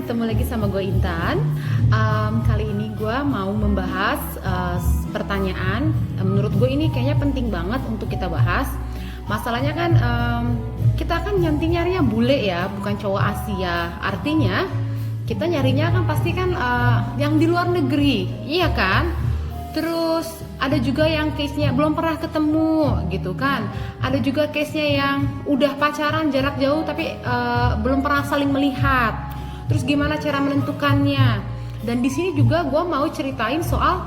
ketemu lagi sama gue Intan. Kali ini gue mau membahas pertanyaan. Menurut gue ini kayaknya penting banget untuk kita bahas. Masalahnya kan kita kan nyarinya bule ya, bukan cowok Asia. Artinya kita nyarinya kan pasti kan yang di luar negeri, iya kan? Terus ada juga yang case-nya belum pernah ketemu gitu kan. Ada juga case-nya yang udah pacaran jarak jauh tapi belum pernah saling melihat. Terus gimana cara menentukannya? Dan di sini juga gue mau ceritain soal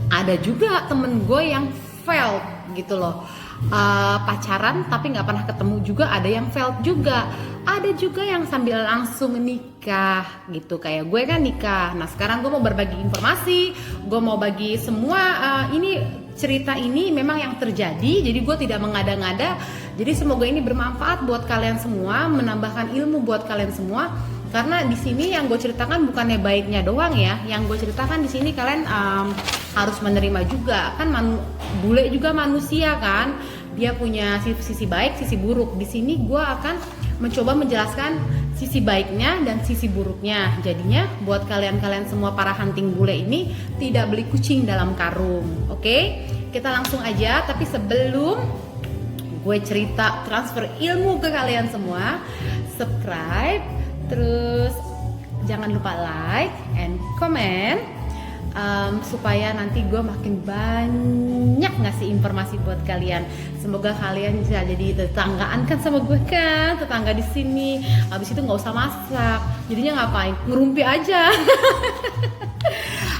ada juga temen gue yang failed gitu loh. Pacaran tapi nggak pernah ketemu juga, ada yang failed juga. Ada juga yang sambil langsung nikah gitu, kayak gue kan nikah. Nah sekarang gue mau berbagi informasi, gue mau bagi semua ini cerita ini memang yang terjadi, jadi gue tidak mengada-ngada. Jadi semoga ini bermanfaat buat kalian semua, menambahkan ilmu buat kalian semua. Karena di sini yang gue ceritakan bukannya baiknya doang ya, yang gue ceritakan di sini kalian harus menerima juga kan. Bule juga manusia kan, dia punya sisi baik, sisi buruk. Di sini gue akan mencoba menjelaskan sisi baiknya dan sisi buruknya. Jadinya buat kalian semua para hunting bule ini tidak beli kucing dalam karung. Oke, kita langsung aja. Tapi sebelum gue cerita transfer ilmu ke kalian semua, subscribe, terus jangan lupa like and comment, supaya nanti gue makin banyak ngasih informasi buat kalian. Semoga kalian bisa jadi tetanggaan kan sama gue kan, tetangga di sini. Habis itu nggak usah masak, jadinya ngapain? Ngerumpi aja.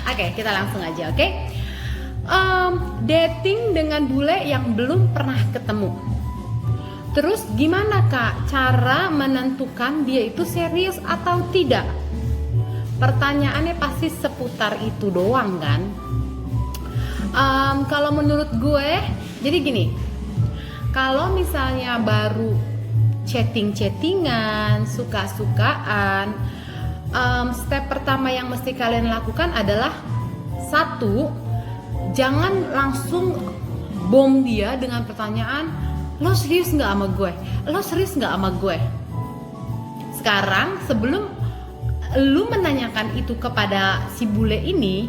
Oke, kita langsung aja. Oke, dating dengan bule yang belum pernah ketemu. Terus gimana kak cara menentukan dia itu serius atau tidak? Pertanyaannya pasti seputar itu doang kan. Kalau menurut gue, jadi gini, kalau misalnya baru chattingan, suka-sukaan, step pertama yang mesti kalian lakukan adalah satu, jangan langsung bom dia dengan pertanyaan, lo serius nggak sama gue? Lo serius nggak sama gue? Sekarang sebelum lu menanyakan itu kepada si bule ini,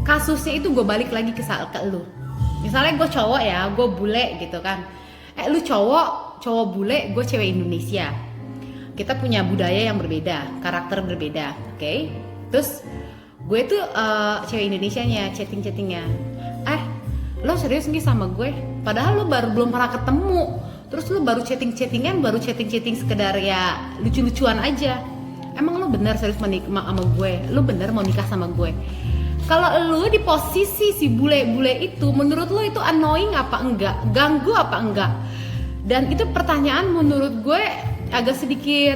kasusnya itu gue balik lagi ke lu. Misalnya gue cowok ya, gue bule gitu kan. Lu cowok bule, gue cewek Indonesia. Kita punya budaya yang berbeda, karakter berbeda, oke? Terus gue tuh cewek Indonesianya, chattingnya. Lo serius nggak sama gue? Padahal lo belum pernah ketemu. Terus lo baru chattingan, baru chatting sekedar ya lucu-lucuan aja. Emang lo bener serius menikah sama gue? Lo bener mau nikah sama gue? Kalau lo di posisi si bule-bule itu, menurut lo itu annoying apa enggak? Ganggu apa enggak? Dan itu pertanyaan menurut gue agak sedikit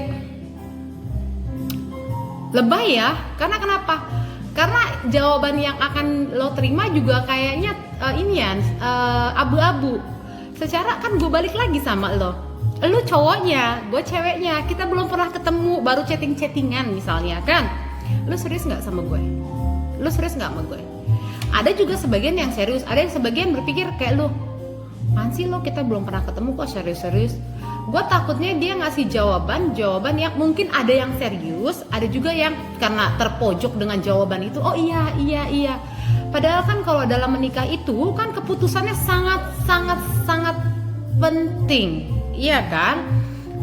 lebay ya. Karena kenapa? Karena jawaban yang akan lo terima juga kayaknya abu-abu. Secara kan gue balik lagi sama lo. Lu cowoknya, gue ceweknya, kita belum pernah ketemu, baru chattingan misalnya kan. Lu serius nggak sama gue? Lu serius nggak sama gue? Ada juga sebagian yang serius, ada yang sebagian berpikir kayak lu, apaan sih lo, kita belum pernah ketemu kok serius. Gue takutnya dia ngasih jawaban yang mungkin ada yang serius, ada juga yang karena terpojok dengan jawaban itu, oh iya. Padahal kan kalau dalam menikah itu kan keputusannya sangat penting. Iya kan?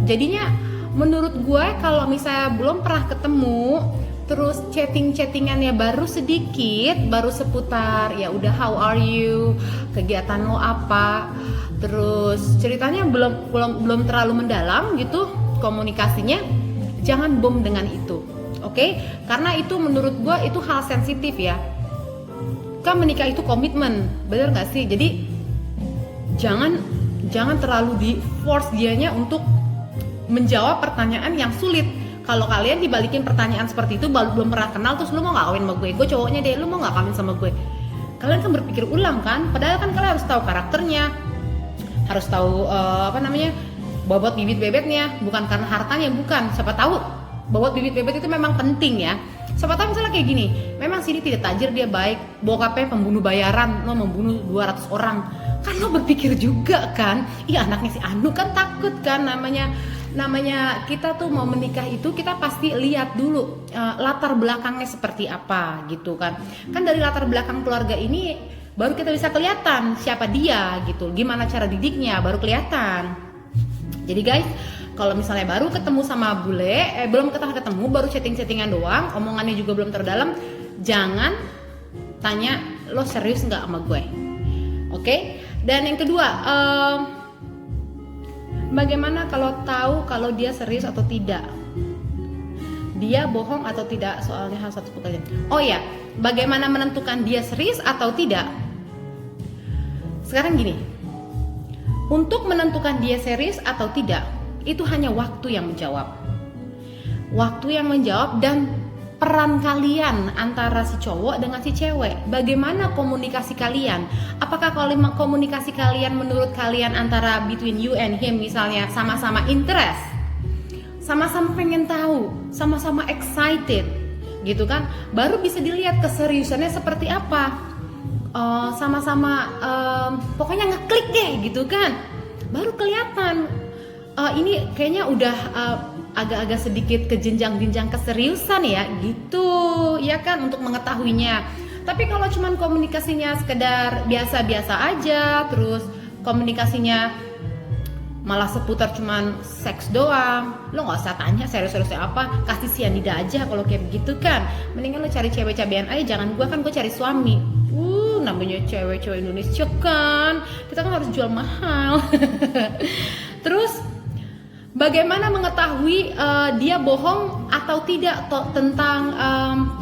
Jadinya menurut gue kalau misalnya belum pernah ketemu, terus chattingannya baru sedikit, baru seputar ya udah how are you, kegiatan lo apa, terus ceritanya belum terlalu mendalam gitu komunikasinya, jangan bom dengan itu, oke? Karena itu menurut gue itu hal sensitif ya. Kan menikah itu komitmen, bener nggak sih? Jadi jangan terlalu di force dianya untuk menjawab pertanyaan yang sulit. Kalau kalian dibalikin pertanyaan seperti itu, belum pernah kenal, terus lu mau gak kawin sama gue cowoknya deh, lu mau gak kawin sama gue? Kalian kan berpikir ulang kan? Padahal kan kalian harus tahu karakternya, harus tahu bobot bibit bebetnya, bukan karena hartanya, bukan. Siapa tahu bobot bibit bebet itu memang penting ya. Siapa tahu misalnya kayak gini, memang sini tidak tajir, dia baik, bokapnya pembunuh bayaran, lo membunuh 200 orang, kan lo berpikir juga kan, iya anaknya si Anu kan takut kan, namanya namanya kita tuh mau menikah itu kita pasti lihat dulu latar belakangnya seperti apa gitu kan. Kan dari latar belakang keluarga ini baru kita bisa kelihatan siapa dia gitu, gimana cara didiknya baru kelihatan. Jadi guys, kalau misalnya baru ketemu sama bule, belum ketemu, baru chatting-chattingan doang, omongannya juga belum terdalam, jangan tanya lo serius nggak sama gue, oke? Dan yang kedua, bagaimana kalau tahu kalau dia serius atau tidak? Dia bohong atau tidak soalnya hal satu pekerjaan. Oh ya, bagaimana menentukan dia serius atau tidak? Sekarang gini, untuk menentukan dia serius atau tidak, itu hanya waktu yang menjawab. Waktu yang menjawab dan peran kalian antara si cowok dengan si cewek. Bagaimana komunikasi kalian? Apakah komunikasi kalian menurut kalian antara between you and him misalnya sama-sama interest, sama-sama pengen tahu, sama-sama excited gitu kan? Baru bisa dilihat keseriusannya seperti apa. Sama-sama pokoknya ngeklik deh gitu kan. Baru kelihatan ini kayaknya udah agak-agak sedikit ke jenjang-jenjang keseriusan ya gitu ya kan, untuk mengetahuinya. Tapi kalau cuman komunikasinya sekedar biasa-biasa aja, terus komunikasinya malah seputar cuman seks doang, lo nggak usah tanya serius-seriusnya apa, kasih sianida aja kalau kayak begitu kan. Mendingan lo cari cewek cabean aja, jangan gue kan gue cari suami. Namanya cewek-cewek Indonesia kan, kita kan harus jual mahal. Terus bagaimana mengetahui dia bohong atau tidak tentang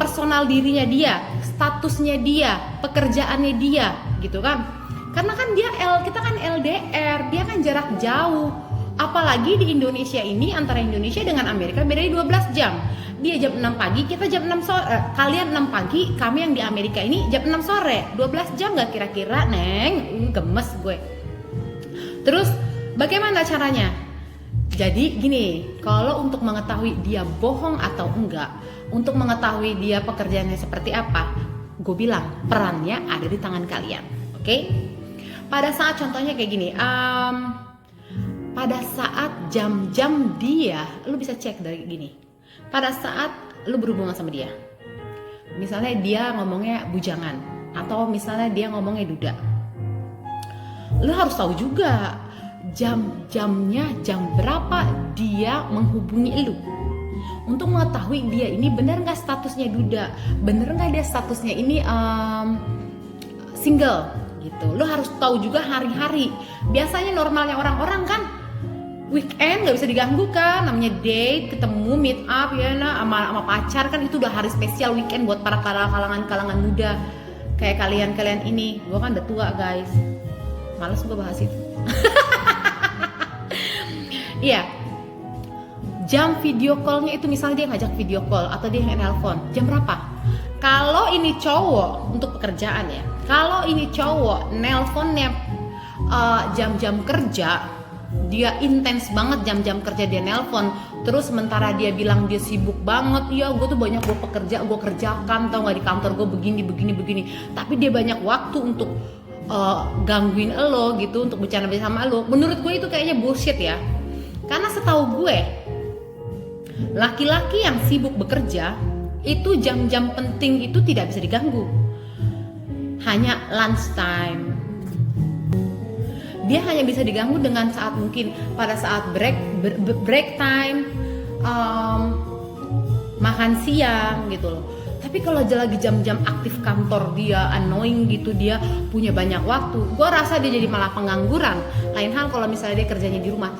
personal dirinya dia, statusnya dia, pekerjaannya dia, gitu kan? Karena kan kita kan LDR, dia kan jarak jauh. Apalagi di Indonesia ini, antara Indonesia dengan Amerika bedanya 12 jam. Dia jam 6 pagi, kita jam 6 sore. Kalian 6 pagi, kami yang di Amerika ini jam 6 sore. 12 jam gak kira-kira, Neng? Gemes gue. Terus bagaimana caranya? Jadi gini, kalau untuk mengetahui dia bohong atau enggak, untuk mengetahui dia pekerjaannya seperti apa, gue bilang perannya ada di tangan kalian, oke? Pada saat contohnya kayak gini, pada saat jam-jam dia, lu bisa cek dari gini. Pada saat lu berhubungan sama dia, misalnya dia ngomongnya bujangan, atau misalnya dia ngomongnya duda, lu harus tahu juga jam-jamnya, jam berapa dia menghubungi lu, untuk mengetahui dia ini benar nggak statusnya duda, benar nggak dia statusnya ini single gitu. Lo harus tahu juga hari-hari. Biasanya normalnya orang-orang kan weekend nggak bisa diganggu kan, namanya date, ketemu, meet up ya nah, sama pacar kan, itu udah hari spesial weekend buat para kalangan muda kayak kalian ini. Gue kan udah tua guys, males gue bahas itu. Iya, jam video callnya itu misalnya dia ngajak video call atau dia nelpon, jam berapa? Kalau ini cowok untuk pekerjaan ya, kalau ini cowok nelponnya jam-jam kerja, dia intens banget jam-jam kerja dia nelpon, terus sementara dia bilang dia sibuk banget, ya gue tuh banyak gue kerjakan, tau gak, di kantor gue begini, tapi dia banyak waktu untuk gangguin lo gitu, untuk bercanda sama lo. Menurut gue itu kayaknya bullshit ya, karena setahu gue laki-laki yang sibuk bekerja itu jam-jam penting itu tidak bisa diganggu, hanya lunch time. Dia hanya bisa diganggu dengan saat mungkin pada saat break time, makan siang gitu loh. Tapi kalau lagi jam-jam aktif kantor dia annoying gitu, dia punya banyak waktu, gue rasa dia jadi malah pengangguran. Lain hal kalau misalnya dia kerjanya di rumah.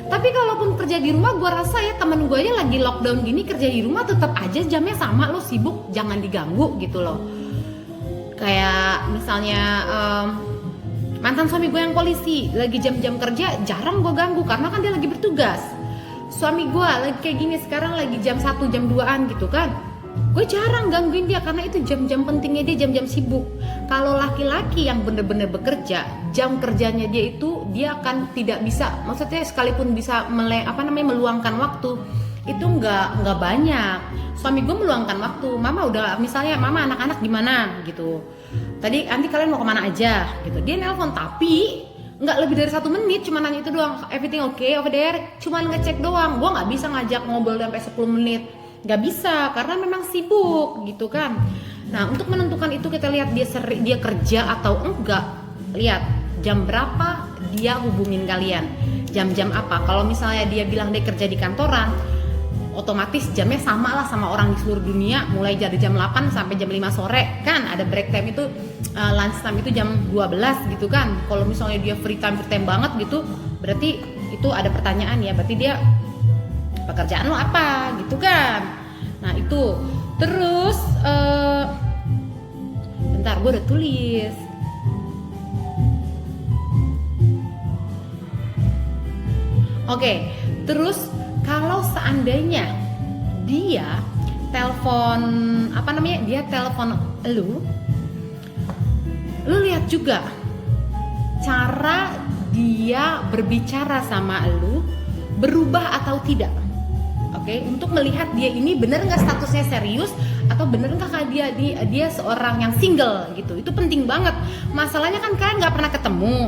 Tapi kalaupun kerja di rumah, gue rasa ya temen gue aja lagi lockdown gini kerja di rumah tetap aja jamnya sama, lo sibuk jangan diganggu gitu loh. Kayak misalnya mantan suami gue yang polisi, lagi jam-jam kerja jarang gue ganggu karena kan dia lagi bertugas. Suami gue lagi kayak gini sekarang lagi jam 1 jam 2an gitu kan, gue jarang gangguin dia karena itu jam-jam pentingnya dia, jam-jam sibuk. Kalau laki-laki yang bener-bener bekerja, jam kerjanya dia itu dia akan tidak bisa, maksudnya sekalipun bisa meluangkan waktu itu nggak banyak. Suami gue meluangkan waktu, mama udah misalnya mama anak-anak gimana gitu, tadi nanti kalian mau kemana aja gitu, dia nelpon. Tapi nggak lebih dari 1 menit, cuma nanya itu doang, everything okay over there, cuma ngecek doang. Gue nggak bisa ngajak ngobrol sampai 10 menit, nggak bisa karena memang sibuk gitu kan. Nah, untuk menentukan itu kita lihat dia kerja atau enggak. Lihat jam berapa dia hubungin kalian, jam-jam apa. Kalau misalnya dia bilang dia kerja di kantoran, otomatis jamnya sama lah sama orang di seluruh dunia, mulai dari jam 8 sampai jam 5 sore kan. Ada break time itu, lunch time itu jam 12 gitu kan. Kalau misalnya dia free time banget gitu, berarti itu ada pertanyaan ya, berarti dia pekerjaan lo apa gitu kan. Nah itu terus bentar, gue udah tulis. Oke, terus kalau seandainya dia telepon dia telepon lu lihat juga cara dia berbicara sama lu berubah atau tidak. Oke, untuk melihat dia ini bener nggak statusnya serius atau bener nggak dia seorang yang single gitu. Itu penting banget. Masalahnya kan kalian nggak pernah ketemu.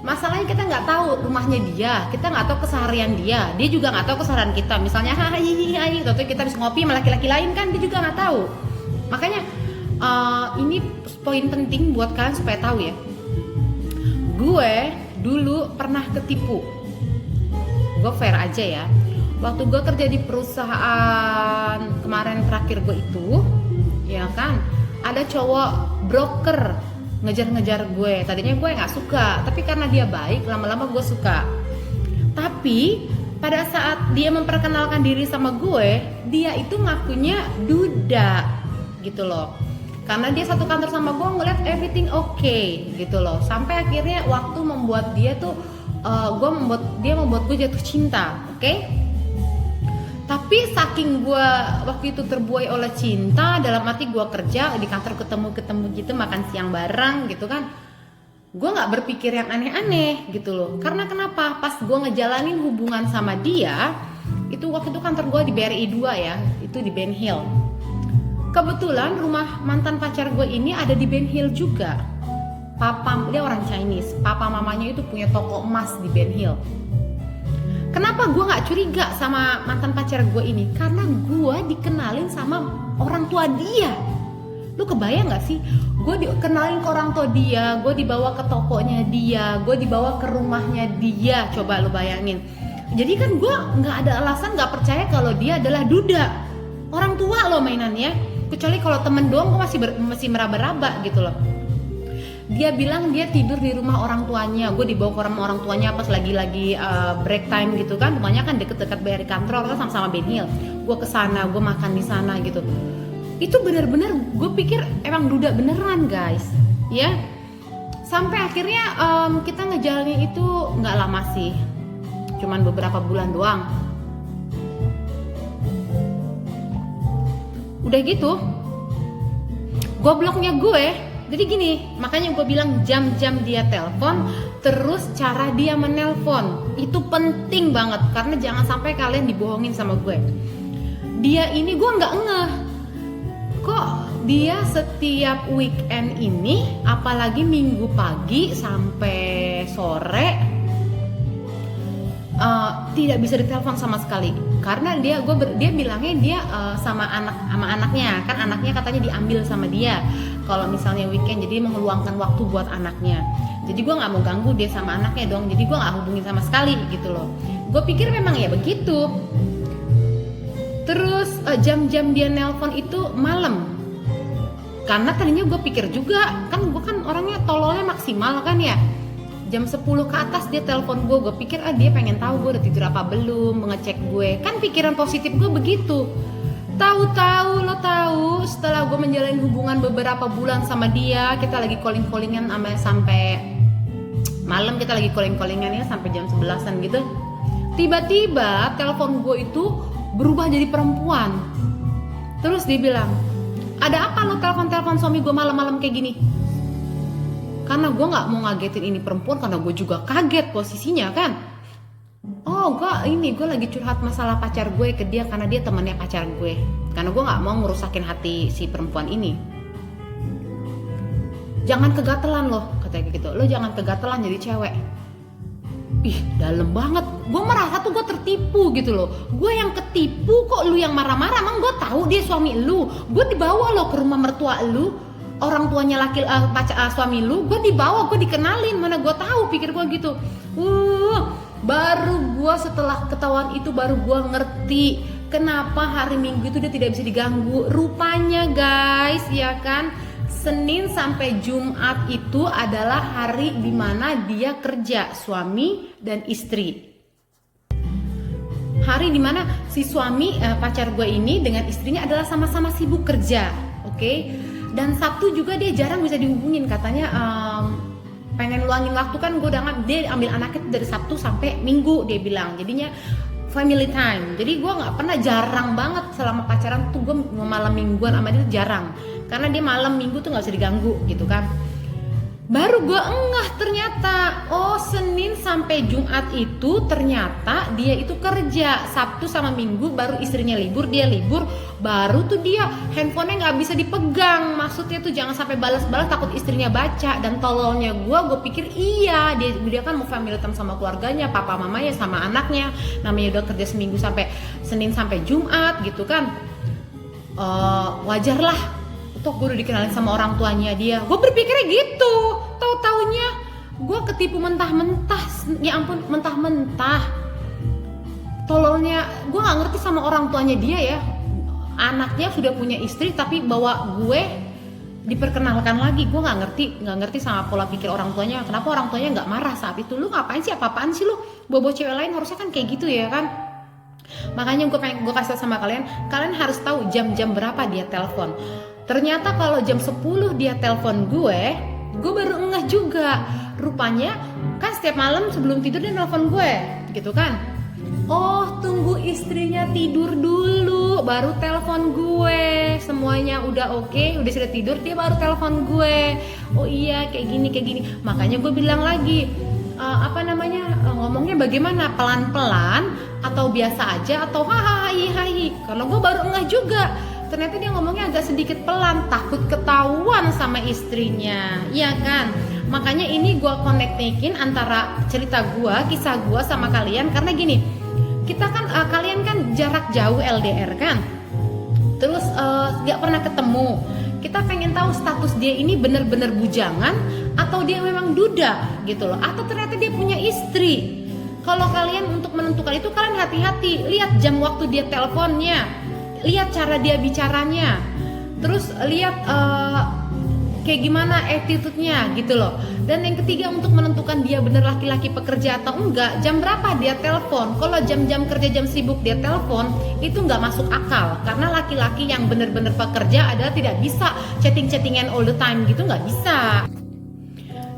Masalahnya kita nggak tahu rumahnya dia, kita nggak tahu keseharian dia juga nggak tahu keseharian kita. Misalnya hai, atau kita bisa ngopi sama laki-laki lain kan, dia juga nggak tahu. Makanya ini poin penting buat kalian supaya tahu ya. Gue dulu pernah ketipu. Gue fair aja ya. Waktu gue kerja di perusahaan kemarin terakhir gue itu, ya kan, ada cowok broker ngejar-ngejar gue. Tadinya gue nggak suka, tapi karena dia baik, lama-lama gue suka. Tapi pada saat dia memperkenalkan diri sama gue, dia itu ngakunya duda gitu loh. Karena dia satu kantor sama gue, ngeliat everything okay gitu loh. Sampai akhirnya waktu membuat dia tuh, dia membuat gue jatuh cinta, oke? Tapi saking gue waktu itu terbuai oleh cinta, dalam arti gue kerja di kantor ketemu gitu, makan siang bareng gitu kan, gue nggak berpikir yang aneh-aneh gitu loh. Karena kenapa? Pas gue ngejalanin hubungan sama dia, itu waktu itu kantor gue di BRI 2 ya, itu di Ben Hill. Kebetulan rumah mantan pacar gue ini ada di Ben Hill juga. Dia orang Chinese, papa mamanya itu punya toko emas di Ben Hill. Kenapa gue gak curiga sama mantan pacar gue ini? Karena gue dikenalin sama orang tua dia. Lu kebayang gak sih? Gue dikenalin ke orang tua dia, gue dibawa ke tokonya dia, gue dibawa ke rumahnya dia. Coba lu bayangin. Jadi kan gue gak ada alasan gak percaya kalau dia adalah duda. Orang tua lo mainannya. Kecuali kalau temen doang gue masih meraba-raba gitu loh. Dia bilang dia tidur di rumah orang tuanya. Gue dibawa ke rumah orang tuanya pas lagi break time gitu kan. Rumahnya kan deket-deket dari kantor kan, sama-sama Ben Hill. Gue kesana, gue makan di sana gitu. Itu benar-benar gue pikir emang duda beneran guys, ya. Sampai akhirnya kita ngejalanin itu nggak lama sih, cuman beberapa bulan doang. Udah gitu, gobloknya gue. Jadi gini, makanya gue bilang jam-jam dia telepon, terus cara dia menelpon itu penting banget, karena jangan sampai kalian dibohongin sama gue. Dia ini gue nggak ngeh, kok dia setiap weekend ini, apalagi minggu pagi sampai sore, tidak bisa ditelepon sama sekali. Karena dia bilangnya dia sama anaknya, kan anaknya katanya diambil sama dia kalau misalnya weekend, jadi mengeluangkan waktu buat anaknya. Jadi gue nggak mau ganggu dia sama anaknya dong, jadi gue nggak hubungin sama sekali gitu loh. Gue pikir memang ya begitu. Terus jam-jam dia nelpon itu malam, karena tadinya gue pikir juga, kan gue kan orangnya tololnya maksimal kan ya, jam 10 ke atas dia telepon gue pikir dia pengen tahu gue udah tidur apa belum, mengecek gue, kan pikiran positif gue begitu. Tahu-tahu setelah gue menjalin hubungan beberapa bulan sama dia, kita lagi calling-callingan sampai malam, kita lagi calling-callingan ya sampai jam 11-an gitu. Tiba-tiba telepon gue itu berubah jadi perempuan. Terus dia bilang, ada apa lo telepon suami gue malam-malam kayak gini? Karena gue nggak mau ngagetin ini perempuan, karena gue juga kaget posisinya kan. Oh gue lagi curhat masalah pacar gue ke dia, karena dia temannya pacar gue. Karena gue nggak mau ngerusakin hati si perempuan ini. Jangan kegatelan loh, katanya gitu. Lo jangan kegatelan jadi cewek. ih dalam banget. Gue merasa tuh gue tertipu gitu loh. Gue yang ketipu, kok lu yang marah-marah? Emang gue tahu dia suami lu. Gue dibawa lo ke rumah mertua lu, orang tuanya suami lu. Gue dibawa, gue dikenalin, mana gue tahu, pikir gue gitu. Baru gue setelah ketahuan itu baru gue ngerti kenapa hari Minggu itu dia tidak bisa diganggu. Rupanya guys, ya kan, Senin sampai Jumat itu adalah hari dimana dia kerja, suami dan istri. Hari dimana si suami, pacar gue ini dengan istrinya adalah sama-sama sibuk kerja, oke? Dan Sabtu juga dia jarang bisa dihubungin, katanya pengen luangin waktu kan. Dia ambil anaknya dari Sabtu sampai Minggu dia bilang, jadinya family time. Jadi gue nggak pernah, jarang banget selama pacaran tuh gue malam mingguan sama dia jarang, karena dia malam minggu tuh nggak bisa diganggu gitu kan. Baru gue engah ternyata, oh Senin sampai Jumat itu ternyata dia itu kerja, Sabtu sama Minggu baru istrinya libur, dia libur, baru tuh dia handphonenya nggak bisa dipegang. Maksudnya tuh jangan sampai balas-balas takut istrinya baca. Dan tololnya gue pikir iya dia kan mau family time sama keluarganya, papa mamanya sama anaknya, namanya udah kerja seminggu sampai Senin sampai Jumat gitu kan. Wajar lah, toh gue udah dikenalin sama orang tuanya dia. Gue berpikirnya gitu, tahu-taunya gue ketipu mentah-mentah. Ya ampun, mentah-mentah. Tololnya, gue nggak ngerti sama orang tuanya dia ya. Anaknya sudah punya istri tapi bawa gue diperkenalkan lagi. Gue nggak ngerti sama pola pikir orang tuanya. Kenapa orang tuanya nggak marah saat itu? Lu ngapain sih, apa-apaan sih lu bawa cewek lain? Harusnya kan kayak gitu ya kan. Makanya gue kasih tau sama kalian harus tahu jam-jam berapa dia telepon. Ternyata kalau jam 10 dia telepon gue baru ngeh juga. Rupanya kan setiap malam sebelum tidur dia nelfon gue gitu kan. Oh, tunggu istrinya tidur dulu baru telepon gue. Semuanya udah oke, udah sudah tidur, dia baru telepon gue. Oh iya, kayak gini. Makanya gue bilang lagi, ngomongnya bagaimana, pelan-pelan atau biasa aja atau hai. Karena gue baru ngeh juga. Ternyata dia ngomongnya agak sedikit pelan, takut ketahuan sama istrinya, iya kan? Makanya ini gue connect-in antara cerita gue, kisah gue sama kalian. Karena gini, kita kan, kalian kan jarak jauh LDR kan, terus gak pernah ketemu. Kita pengen tahu status dia ini bener-bener bujangan atau dia memang duda gitu loh, atau ternyata dia punya istri. Kalau kalian untuk menentukan itu, kalian hati-hati, lihat jam waktu dia teleponnya, lihat cara dia bicaranya, terus lihat kayak gimana attitude-nya gitu loh. Dan yang ketiga, untuk menentukan dia bener laki-laki pekerja atau enggak, jam berapa dia telepon. Kalau jam-jam kerja, jam sibuk dia telepon, itu nggak masuk akal. Karena laki-laki yang bener-bener pekerja adalah tidak bisa chatting-chattingan all the time gitu, nggak bisa.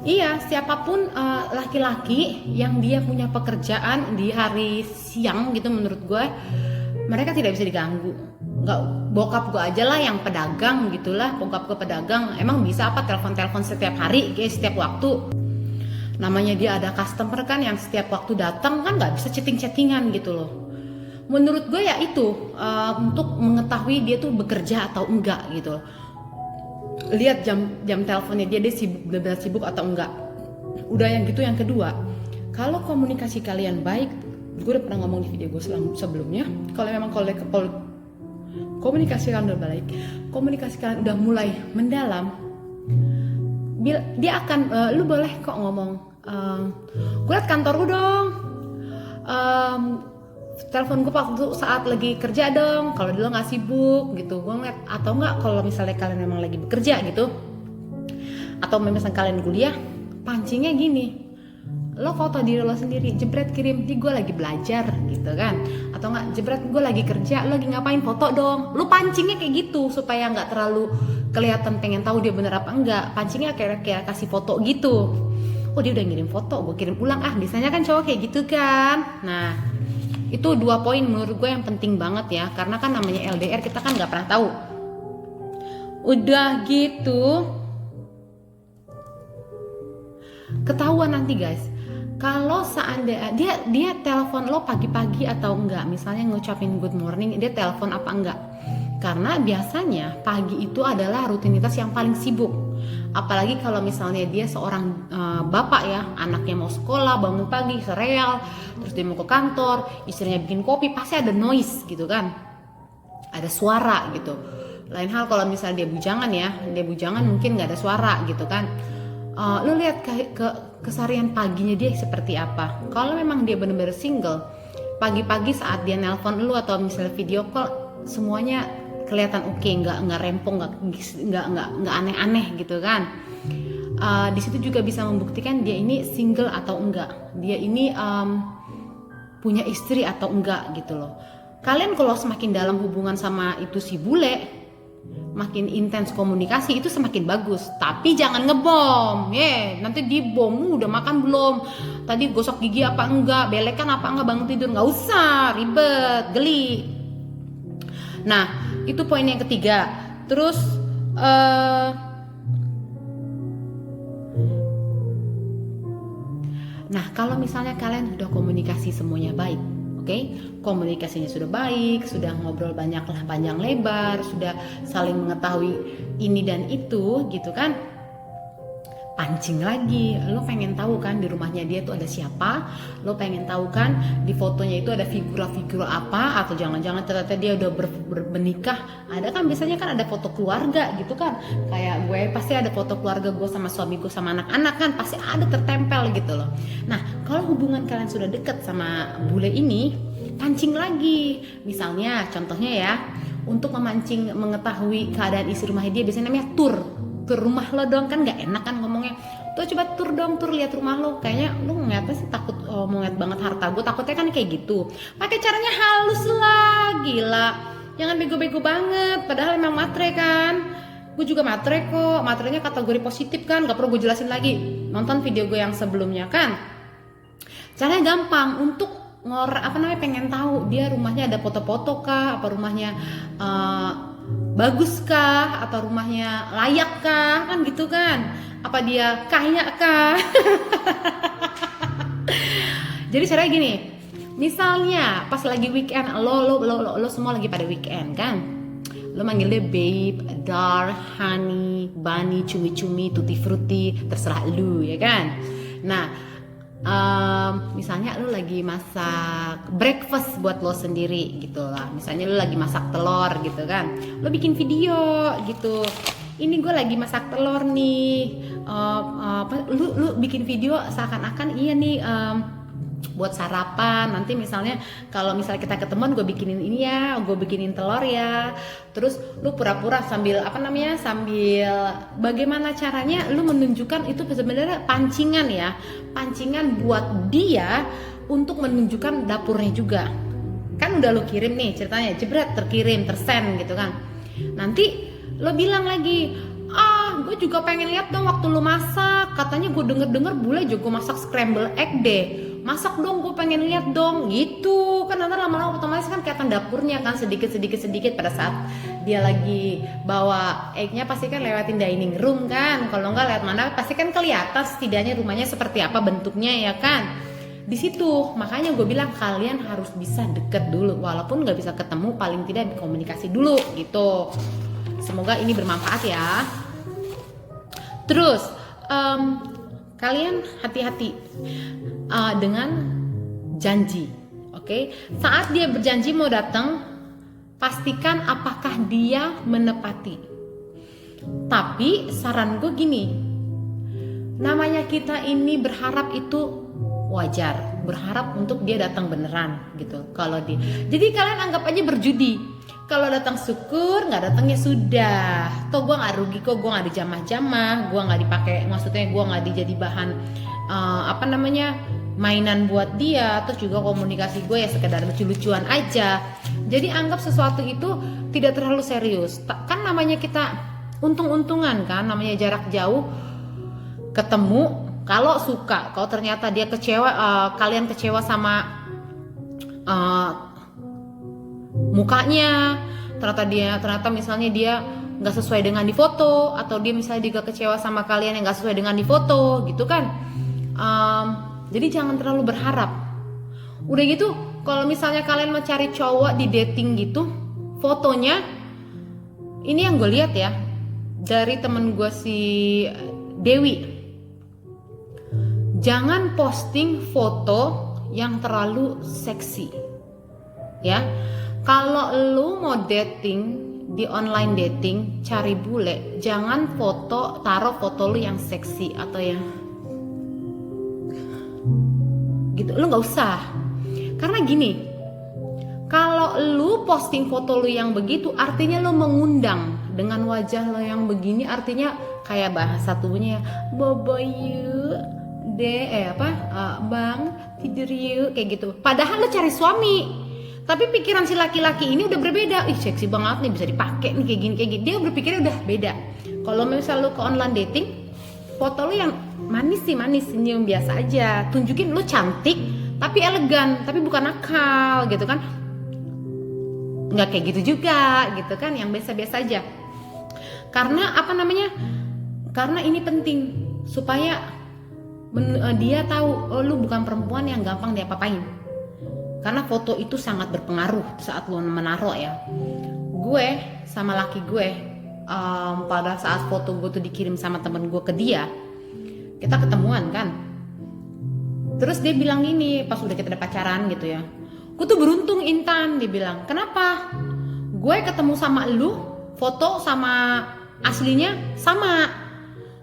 Iya, siapapun laki-laki yang dia punya pekerjaan di hari siang gitu, menurut gue mereka tidak bisa diganggu. Nggak, bokap gue aja lah yang pedagang gitulah, bokap gue pedagang, emang bisa apa telepon setiap hari, kayak setiap waktu. Namanya dia ada customer kan yang setiap waktu datang, kan nggak bisa chattingan gitu loh. Menurut gue ya itu untuk mengetahui dia tuh bekerja atau enggak gitu loh. Lihat jam teleponnya dia benar-benar sibuk atau enggak. Udah yang gitu. Yang kedua, kalau komunikasi kalian baik, gue udah pernah ngomong di video gue sebelumnya, kalau memang komunikasi kalian udah baik, komunikasi kalian udah mulai mendalam, dia akan, lu boleh kok ngomong, gue liat kantor gue dong, telepon gue waktu saat lagi kerja dong, kalau dulu nggak sibuk gitu, gue ngeliat. Atau nggak kalau misalnya kalian memang lagi bekerja gitu, atau misalnya kalian kuliah, pancingnya gini, lo foto diri lo sendiri, jebret kirim, di gue lagi belajar gitu kan. Atau nggak, jebret gue lagi kerja, lo lagi ngapain, foto dong. Lo pancingnya kayak gitu supaya nggak terlalu kelihatan pengen tahu dia bener apa enggak. Pancingnya kayak kasih foto gitu. Oh dia udah ngirim foto, gue kirim ulang. Biasanya kan cowok kayak gitu kan. Nah itu 2 poin menurut gue yang penting banget ya, karena kan namanya LDR, kita kan nggak pernah tahu. Udah gitu ketahuan nanti guys, kalau seandainya dia telepon lo pagi-pagi atau enggak, misalnya ngucapin good morning, dia telepon apa enggak. Karena biasanya pagi itu adalah rutinitas yang paling sibuk. Apalagi kalau misalnya dia seorang bapak ya, anaknya mau sekolah, bangun pagi, sereal, terus dia mau ke kantor, istrinya bikin kopi, pasti ada noise gitu kan, ada suara gitu. Lain hal kalau misalnya dia bujangan ya, dia bujangan mungkin nggak ada suara gitu kan. Lu lihat keseharian paginya dia seperti apa. Kalau memang dia benar-benar single, pagi-pagi saat dia nelpon lu atau misalnya video call, semuanya kelihatan oke, nggak rempong, nggak aneh-aneh gitu kan. Di situ juga bisa membuktikan dia ini single atau enggak, dia ini punya istri atau enggak gitu loh. Kalian kalau semakin dalam hubungan sama itu si bule, makin intens komunikasi, itu semakin bagus. Tapi jangan ngebom, nanti dibom, udah makan belum, tadi gosok gigi apa enggak, belekan apa enggak, bangun tidur, nggak usah ribet, geli. Nah, itu poin yang ketiga. Terus nah, kalau misalnya kalian udah komunikasi semuanya baik, oke? Komunikasinya sudah baik, sudah ngobrol banyak lah, panjang lebar, sudah saling mengetahui ini dan itu gitu kan. Pancing lagi, lo pengen tahu kan di rumahnya dia tuh ada siapa, lo pengen tahu kan di fotonya itu ada figura-figura apa, atau jangan-jangan ternyata dia udah bermenikah. Ada kan biasanya kan ada foto keluarga gitu kan, kayak gue pasti ada foto keluarga gue sama suami gue sama anak-anak kan, pasti ada tertempel gitu loh. Nah, kalau hubungan kalian sudah deket sama bule ini, pancing lagi. Misalnya contohnya ya, untuk memancing mengetahui keadaan isi rumahnya dia, biasanya namanya tur rumah lo dong, kan nggak enak kan ngomongnya. Tuh coba tur dong, tur lihat rumah lo. Kayaknya lo ngeliatnya sih takut, mau ngeliat banget harta gue, takutnya kan kayak gitu. Pakai caranya halus lah, gila. Jangan bego-bego banget, padahal emang matre kan. Gue juga matre kok, matrenya kategori positif kan, gak perlu gue jelasin lagi. Nonton video gue yang sebelumnya kan. Caranya gampang untuk pengen tahu dia rumahnya ada foto-foto kah, apa rumahnya bagus kah, atau rumahnya layak kah, kan gitu kan, apa dia kaya kah. Jadi caranya gini, misalnya pas lagi weekend, lo semua lagi pada weekend kan, lo manggil dia babe, dar, honey, bunny, cumi-cumi, tutti frutti, terserah lu ya kan. Nah, misalnya lu lagi masak breakfast buat lo sendiri gitu lah, misalnya lu lagi masak telur gitu kan, lo bikin video gitu, ini gue lagi masak telur nih, lu bikin video seakan-akan iya nih buat sarapan. Nanti misalnya kalau misalnya kita ketemuan, gue bikinin ini ya, gue bikinin telur ya. Terus lu pura-pura sambil sambil bagaimana caranya lu menunjukkan itu sebenarnya pancingan ya, pancingan buat dia untuk menunjukkan dapurnya juga. Kan udah lu kirim nih ceritanya, jebret, terkirim, tersend gitu kan. Nanti lo bilang lagi, gue juga pengen lihat dong waktu lu masak, katanya gue denger bule juga masak scramble egg deh, masak dong, gue pengen lihat dong gitu kan. Nanti lama-lama otomatis kan kelihatan dapurnya kan, sedikit pada saat dia lagi bawa eggnya pasti kan lewatin dining room kan, kalau nggak lewat mana pasti kan kelihatan setidaknya rumahnya seperti apa bentuknya ya kan. Di situ makanya gue bilang kalian harus bisa deket dulu, walaupun nggak bisa ketemu paling tidak komunikasi dulu gitu. Semoga ini bermanfaat ya. Terus kalian hati-hati dengan janji, oke? Saat dia berjanji mau datang, pastikan apakah dia menepati. Tapi saran gue gini, namanya kita ini berharap itu wajar, berharap untuk dia datang beneran gitu. Kalau dia, jadi kalian anggap aja berjudi. Kalau datang syukur, nggak datang ya sudah. Toh gue nggak rugi kok, gue nggak dijamah-jamah, gue nggak dipakai, maksudnya gue nggak dijadi bahan mainan buat dia. Terus juga komunikasi gue ya sekedar lucu-lucuan aja. Jadi anggap sesuatu itu tidak terlalu serius. Kan namanya kita untung-untungan kan, namanya jarak jauh ketemu. Kalau suka, kalau ternyata dia kecewa, kalian kecewa sama mukanya, ternyata misalnya dia nggak sesuai dengan di foto, atau dia misalnya juga kecewa sama kalian yang nggak sesuai dengan di foto gitu kan. Jadi jangan terlalu berharap. Udah gitu, kalau misalnya kalian mencari cowok di dating gitu, fotonya ini yang gue lihat ya, dari temen gue si Dewi, jangan posting foto yang terlalu seksi ya. Kalau lu mau dating di online dating, cari bule, jangan taruh foto lu yang seksi atau yang gitu, lu nggak usah. Karena gini, kalau lu posting foto lu yang begitu, artinya lu mengundang dengan wajah lo yang begini, artinya kayak bahasa tubuhnya, bobo yuk, bang tidur yuk, kayak gitu. Padahal lu cari suami, tapi pikiran si laki-laki ini udah berbeda. Ih, seksi banget nih, bisa dipakai nih, kayak gini. Dia berpikirnya udah beda. Kalau misalnya lu ke online dating, foto lu yang manis, senyum biasa aja. Tunjukin lu cantik, tapi elegan, tapi bukan nakal gitu kan. Nggak kayak gitu juga gitu kan, yang biasa-biasa aja. Karena karena ini penting supaya dia tahu, oh lu bukan perempuan yang gampang diapa-apain. Karena foto itu sangat berpengaruh saat lo menaruh ya. Gue sama laki gue pada saat foto gue tuh dikirim sama temen gue ke dia, kita ketemuan kan. Terus dia bilang gini pas udah kita udah pacaran gitu ya, gue tuh beruntung Intan, dia bilang. Kenapa? Gue ketemu sama lu, foto sama aslinya sama.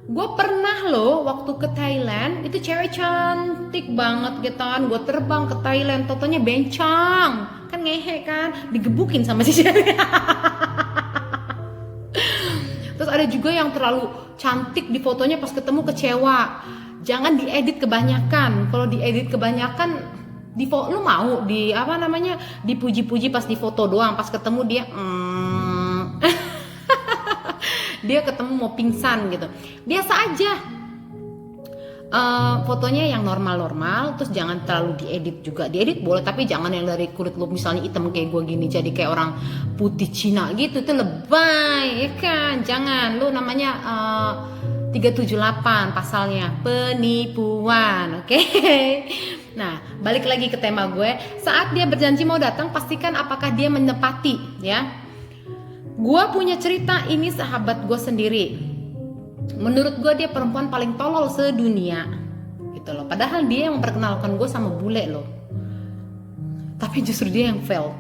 Gue pernah loh waktu ke Thailand, itu cewek cantik banget gitu kan. Gue terbang ke Thailand, totonya bencang, kan ngehe kan, digebukin sama si cewek. Terus ada juga yang terlalu cantik di fotonya, pas ketemu kecewa. Jangan diedit kebanyakan. Kalau diedit kebanyakan, lu mau dipuji-puji pas di foto doang, pas ketemu dia dia ketemu mau pingsan gitu. Biasa aja. Fotonya yang normal-normal, terus jangan terlalu diedit juga. Diedit boleh, tapi jangan yang dari kulit lu misalnya hitam kayak gue gini, jadi kayak orang putih Cina gitu, itu lebay ya kan. Jangan, lu namanya 378 pasalnya, penipuan, oke? Nah, balik lagi ke tema gue. Saat dia berjanji mau datang, pastikan apakah dia menepati ya. Gue punya cerita, ini sahabat gue sendiri. Menurut gue dia perempuan paling tolol sedunia gitu loh. Padahal dia yang memperkenalkan gue sama bule loh. Tapi justru dia yang fail.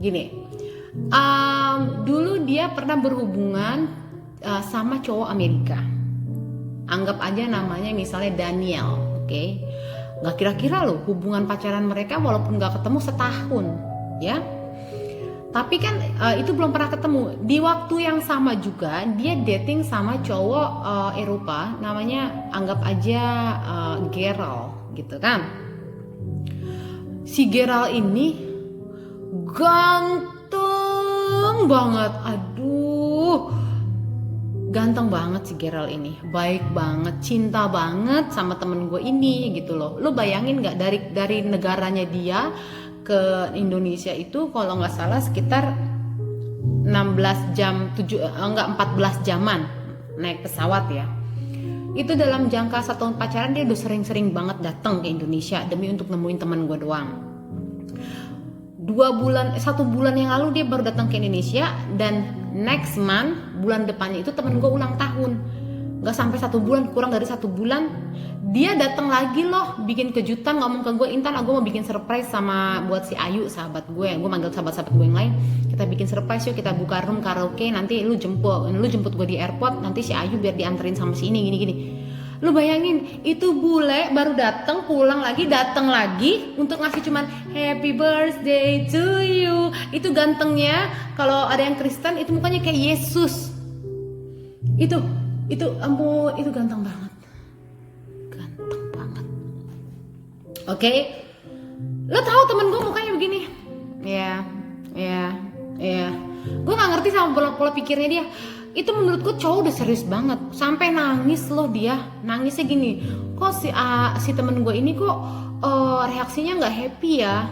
Gini, dulu dia pernah berhubungan sama cowok Amerika. Anggap aja namanya misalnya Daniel, oke? Gak kira-kira loh hubungan pacaran mereka walaupun gak ketemu setahun ya. Tapi kan itu belum pernah ketemu. Di waktu yang sama juga dia dating sama cowok Eropa, namanya anggap aja Gerald gitu kan. Si Gerald ini ganteng banget. Aduh, ganteng banget si Gerald ini, baik banget, cinta banget sama temen gue ini gitu loh. Lo bayangin nggak, dari negaranya dia ke Indonesia itu kalau nggak salah sekitar 14 jaman naik pesawat ya. Itu dalam jangka 1 tahun pacaran dia udah sering-sering banget datang ke Indonesia demi untuk nemuin teman gue doang. 1 bulan yang lalu dia baru datang ke Indonesia, dan next month bulan depannya itu temen gue ulang tahun. Gak sampai 1 bulan, kurang dari 1 bulan dia datang lagi loh, bikin kejutan, ngomong ke gue, Intan aku mau bikin surprise buat si Ayu sahabat gue manggil sahabat-sahabat gue yang lain, kita bikin surprise yuk, kita buka room karaoke, nanti lu jemput gue di airport, nanti si Ayu biar dianterin sama si ini gini. Lu bayangin, itu bule baru datang lagi untuk ngasih cuman happy birthday to you. Itu gantengnya, kalau ada yang Kristen itu mukanya kayak Yesus. Itu ampun, itu ganteng banget. Oke. Lo tahu temen gue mukanya begini. Ya. Gue nggak ngerti sama pola pikirnya dia. Itu menurutku cowok udah serius banget, sampai nangis loh dia. Nangisnya gini, kok si temen gue ini kok reaksinya nggak happy ya?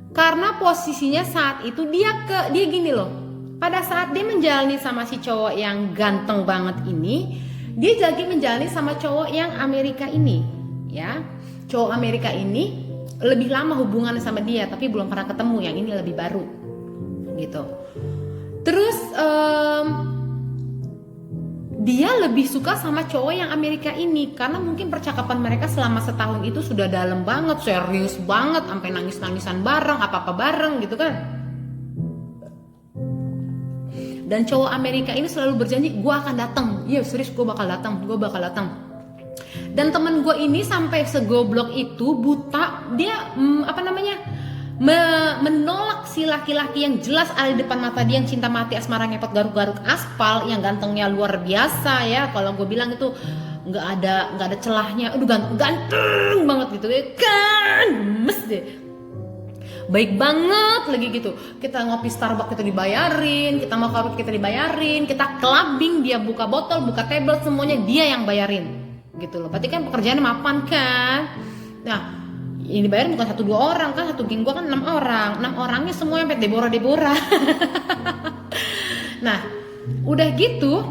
Karena posisinya saat itu dia gini loh. Pada saat dia menjalani sama si cowok yang ganteng banget ini, dia lagi menjalani sama cowok yang Amerika ini, ya. Cowok Amerika ini lebih lama hubungannya sama dia, tapi belum pernah ketemu. Yang ini lebih baru, gitu. Terus dia lebih suka sama cowok yang Amerika ini karena mungkin percakapan mereka selama setahun itu sudah dalam banget, serius banget, sampai nangis-nangisan bareng, apa-apa bareng gitu kan. Dan cowok Amerika ini selalu berjanji, gue akan datang, iya serius gue bakal datang. Dan temen gue ini sampai segoblok itu, buta, dia menolak si laki-laki yang jelas ada di depan mata dia, yang cinta mati asmara ngepot garuk-garuk aspal, yang gantengnya luar biasa ya. Kalau gue bilang itu nggak ada celahnya, aduh ganteng banget gitu kan, mes deh, baik banget lagi gitu. Kita ngopi Starbucks kita dibayarin, kita mau karaoke kita dibayarin, kita clubbing dia buka botol, buka table, semuanya dia yang bayarin gitu loh. Berarti kan pekerjaannya mapan kan. Nah ini dibayar bukan 1-2 orang kan, satu geng gue kan 6 orang, 6 orangnya semua sampai Deborah. Nah udah gitu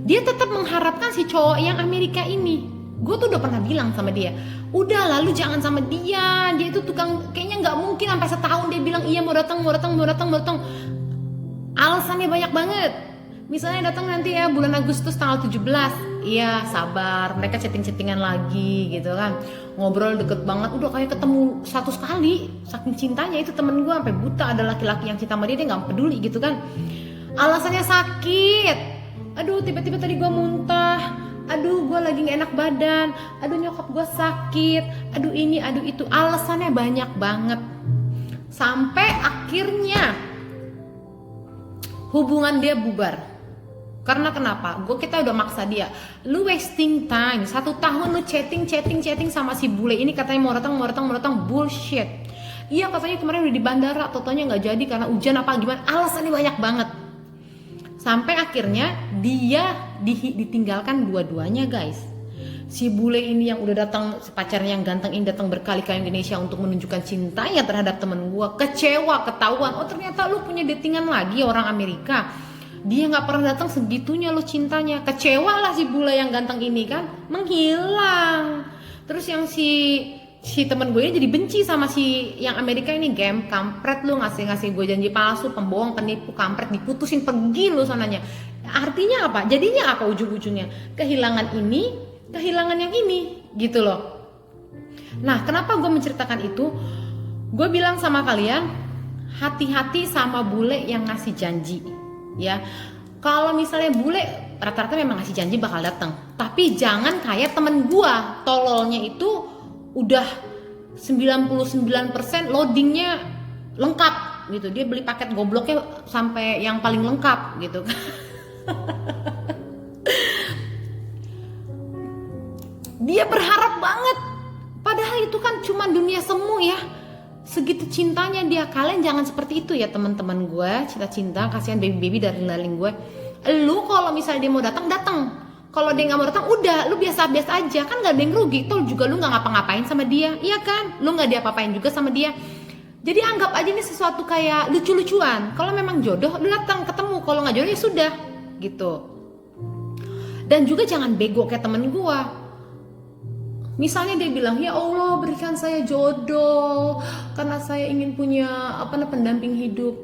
dia tetap mengharapkan si cowok yang Amerika ini. Gue tuh udah pernah bilang sama dia, udah lalu jangan sama dia itu tukang, kayaknya nggak mungkin sampai setahun dia bilang iya mau datang. Alasannya banyak banget. Misalnya datang nanti ya bulan Agustus tanggal 17. Iya sabar, mereka chatting-chattingan lagi gitu kan, ngobrol deket banget, udah kayak ketemu 100 kali, saking cintanya itu temen gue sampai buta ada laki-laki yang cinta sama dia nggak peduli gitu kan. Alasannya sakit, aduh tiba-tiba tadi gue muntah, aduh gue lagi gak enak badan, aduh nyokap gue sakit, aduh ini aduh itu, alasannya banyak banget. Sampai akhirnya hubungan dia bubar. Karena kenapa? Kita udah maksa dia. Lu wasting time. 1 tahun lu chatting sama si bule ini, katanya mau datang, bullshit. Iya katanya kemarin udah di bandara, totonya nggak jadi karena hujan apa gimana. Alasannya banyak banget. Sampai akhirnya dia ditinggalkan dua-duanya guys. Si bule ini yang udah datang, pacarnya yang ganteng ini datang berkali-kali ke Indonesia untuk menunjukkan cintanya terhadap temen gue. Kecewa, ketahuan. Oh ternyata lu punya datingan lagi orang Amerika. Dia nggak pernah datang, segitunya lo cintanya. Kecewa lah si bule yang ganteng ini kan, menghilang. Terus yang si temen gue ini jadi benci sama si yang Amerika ini. Game kampret lu, ngasih gue janji palsu, pembohong, penipu, kampret, diputusin, pergi lu sananya. Artinya apa? Jadinya apa ujung-ujungnya? Kehilangan ini, kehilangan yang ini gitu loh. Nah kenapa gue menceritakan itu? Gue bilang sama kalian, hati-hati sama bule yang ngasih janji ya. Kalau misalnya bule rata-rata memang ngasih janji bakal datang, tapi jangan kayak temen gua, tololnya itu udah 99% loadingnya lengkap gitu. Dia beli paket gobloknya sampai yang paling lengkap gitu. Dia berharap banget, padahal itu kan cuma dunia semu ya. Segitu cintanya dia. Kalian jangan seperti itu ya teman-teman gue, cinta-cinta, kasihan baby darling gue. Lu kalau misalnya dia mau datang, kalau dia nggak mau datang, udah lu biasa-biasa aja, kan nggak ada yang rugi. Toh juga lu nggak ngapa-ngapain sama dia, iya kan? Lu nggak diapa-apain juga sama dia. Jadi anggap aja ini sesuatu kayak lucu-lucuan. Kalau memang jodoh, lu datang ketemu. Kalau nggak jodoh ya sudah gitu. Dan juga jangan bego kayak temen gue. Misalnya dia bilang, ya Allah berikan saya jodoh karena saya ingin punya pendamping hidup.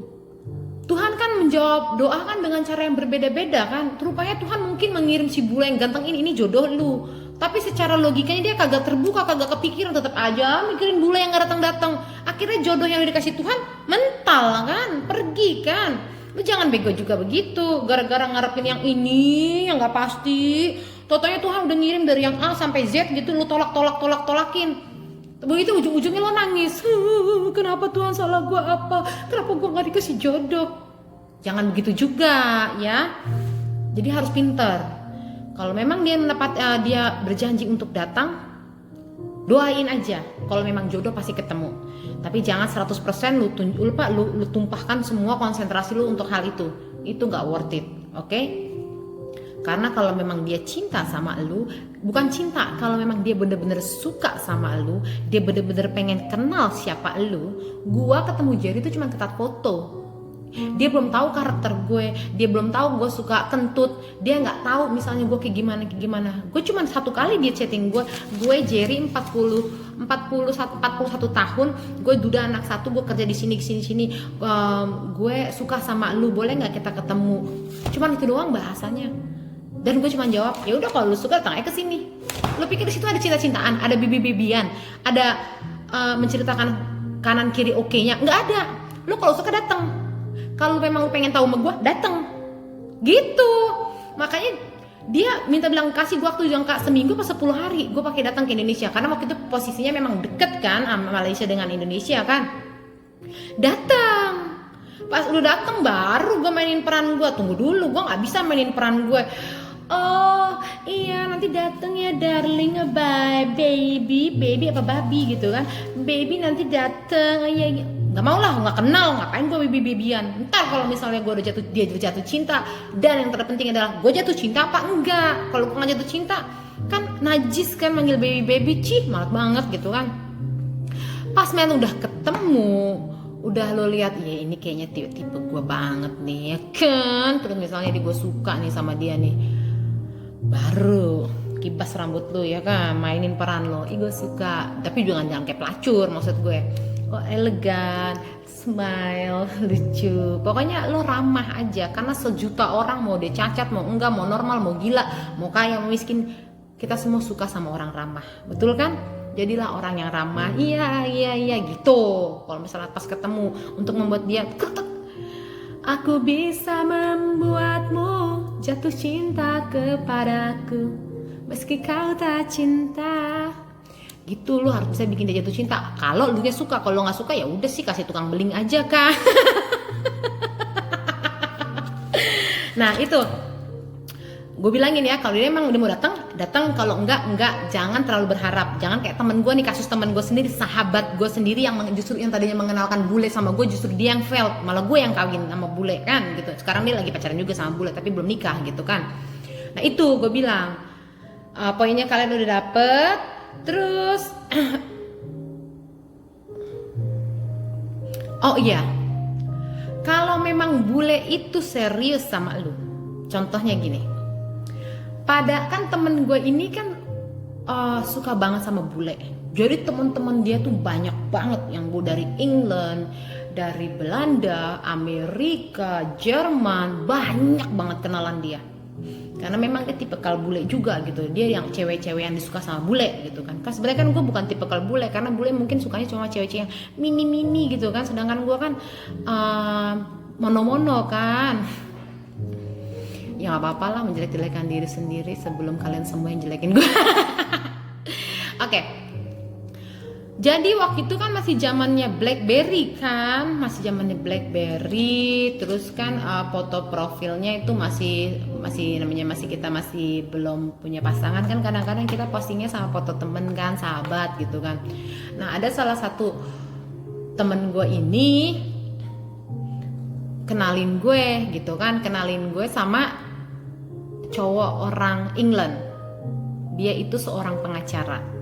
Tuhan kan menjawab doa kan dengan cara yang berbeda-beda kan. Rupanya Tuhan mungkin mengirim si bule yang ganteng ini jodoh lu. Tapi secara logikanya dia kagak terbuka, kagak kepikiran, tetap aja mikirin bule yang gak datang-datang. Akhirnya jodoh yang dikasih Tuhan mental kan, pergi kan. Lu jangan bego juga begitu, gara-gara ngarepin yang ini yang gak pasti. Totonya Tuhan udah ngirim dari yang A sampai Z gitu, lu tolakin. Begitu ujung-ujungnya lo nangis. Kenapa Tuhan salah gue apa? Kenapa gue gak dikasih jodoh? Jangan begitu juga ya. Jadi harus pinter. Kalau memang dia berjanji untuk datang, doain aja. Kalau memang jodoh pasti ketemu. Tapi jangan 100% lu tumpahkan semua konsentrasi lu untuk hal itu. Itu gak worth it, oke? Karena kalau memang dia cinta sama lu, bukan cinta, kalau memang dia bener-bener suka sama lu, dia bener-bener pengen kenal siapa lu. Gua ketemu Jerry itu cuma ketat foto. Dia belum tahu karakter gue, dia belum tahu gue suka kentut, dia nggak tahu misalnya gue kayak gimana. Gue cuma 1 kali dia chatting gue Jerry 41 tahun, gue duda anak 1, gue kerja di sini, gue suka sama lu, boleh nggak kita ketemu? Cuman itu doang bahasanya. Dan gue cuma jawab, ya udah kalau lu suka datang aja ke sini. Lu pikir di situ ada cinta-cintaan, ada bibi-bibian, ada menceritakan kanan kiri oke-nya? Nggak ada. Lu kalau suka datang. Kalau memang lu pengen tahu sama gue, datang. Gitu. Makanya dia minta bilang kasih gue waktu jangka seminggu pas 10 hari gue pakai datang ke Indonesia, karena waktu itu posisinya memang deket kan sama Malaysia dengan Indonesia kan. Datang. Pas udah datang baru gue mainin peran gue. Tunggu dulu, gue nggak bisa mainin peran gue. Oh iya nanti datang ya darling, bye baby apa babi gitu kan, baby nanti datang. Iya nggak mau lah, nggak kenal, ngapain gue baby-babyan. Ntar kalau misalnya gue udah dia jatuh cinta, dan yang terpenting adalah gue jatuh cinta apa enggak. Kalau gue nggak jatuh cinta kan najis kan manggil baby malas banget gitu kan. Pas men udah ketemu, udah lo lihat ya ini kayaknya tipe gue banget nih ya kan, terus misalnya gue suka nih sama dia nih, baru kibas rambut lo ya kan, mainin peran lo, gue suka, tapi jangan kayak pelacur maksud gue. Oh elegan, smile, lucu, pokoknya lo ramah aja, karena sejuta orang mau dia cacat, mau enggak, mau normal, mau gila, mau kaya, mau miskin, kita semua suka sama orang ramah, betul kan? Jadilah orang yang ramah, iya gitu. Kalau misalnya pas ketemu untuk membuat dia ketek, aku bisa membuatmu jatuh cinta kepadaku meski kau tak cinta. Gitu, lo harus bisa bikin dia jatuh cinta. Kalau lu suka, kalau nggak suka ya udah sih kasih tukang beling aja kan. Nah itu gue bilangin ya, kalau dia emang udah mau datang, kalau enggak, jangan terlalu berharap. Jangan kayak temen gue nih, kasus temen gue sendiri, sahabat gue sendiri yang justru yang tadinya mengenalkan bule sama gue, justru dia yang failed, malah gue yang kawin sama bule kan gitu. Sekarang dia lagi pacaran juga sama bule tapi belum nikah gitu kan. Nah itu gue bilang, poinnya kalian udah dapet. Terus oh iya, kalau memang bule itu serius sama lu, contohnya gini, pada kan temen gue ini kan suka banget sama bule. Jadi teman-teman dia tuh banyak banget yang dari England, dari Belanda, Amerika, Jerman, banyak banget kenalan dia. Karena memang dia tipikal bule juga gitu. Dia yang cewek-cewek yang disuka sama bule gitu kan. Kan sebenarnya kan gue bukan tipikal bule, karena bule mungkin sukanya cuma cewek-cewek yang mini-mini gitu kan. Sedangkan gue kan mono-mono kan. Ya gak apa-apa lah menjelek-jelekan diri sendiri sebelum kalian semua yang jelekin gue. Oke. Jadi waktu itu kan masih zamannya BlackBerry kan, terus kan foto profilnya itu masih kita masih belum punya pasangan kan, kadang-kadang kita postingnya sama foto temen kan, sahabat gitu kan. Nah ada salah satu temen gue ini kenalin gue sama cowok orang England. Dia itu seorang pengacara.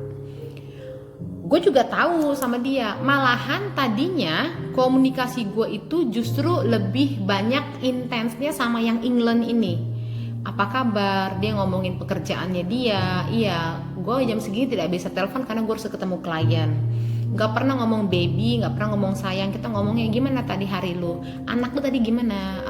Gue juga tahu sama dia. Malahan tadinya komunikasi gue itu justru lebih banyak intensnya sama yang England ini. Apa kabar? Dia ngomongin pekerjaannya dia. Iya, gue jam segini tidak bisa telepon karena gue harus ketemu klien. Gak pernah ngomong baby, gak pernah ngomong sayang. Kita ngomongnya gimana tadi hari lu, anak lu tadi gimana,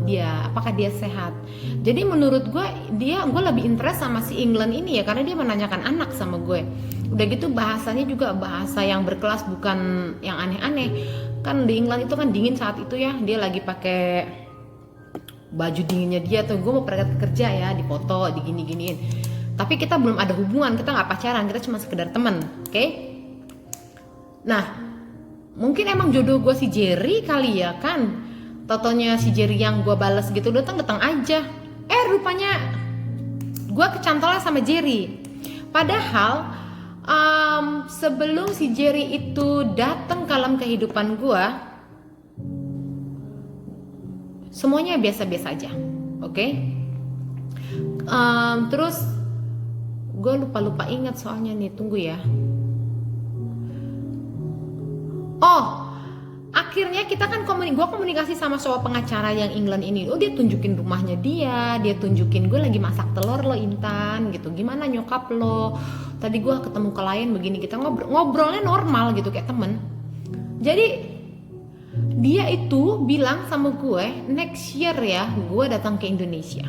dia apakah dia sehat. Jadi menurut gue gue lebih interest sama si England ini ya, karena dia menanyakan anak sama gue. Udah gitu bahasanya juga bahasa yang berkelas, bukan yang aneh-aneh. Kan di England itu kan dingin saat itu ya, dia lagi pakai baju dinginnya dia tuh. Gue mau berangkat kerja ya, dipoto, digini-giniin. Tapi kita belum ada hubungan, kita nggak pacaran, kita cuma sekedar temen, oke? Nah, mungkin emang jodoh gue si Jerry kali ya kan. Totonya si Jerry yang gue balas gitu, datang aja. Rupanya gue kecantolnya sama Jerry. Padahal sebelum si Jerry itu datang ke dalam kehidupan gue, semuanya biasa-biasa aja, oke? Terus gue lupa ingat soalnya nih, tunggu ya. Akhirnya kita kan gue komunikasi sama cowok pengacara yang England ini. Dia tunjukin rumahnya dia tunjukin gue lagi masak telur lo Intan gitu. Gimana nyokap lo? Tadi gue ketemu klien begini, kita ngobrolnya normal gitu kayak temen. Jadi dia itu bilang sama gue, next year ya gue datang ke Indonesia.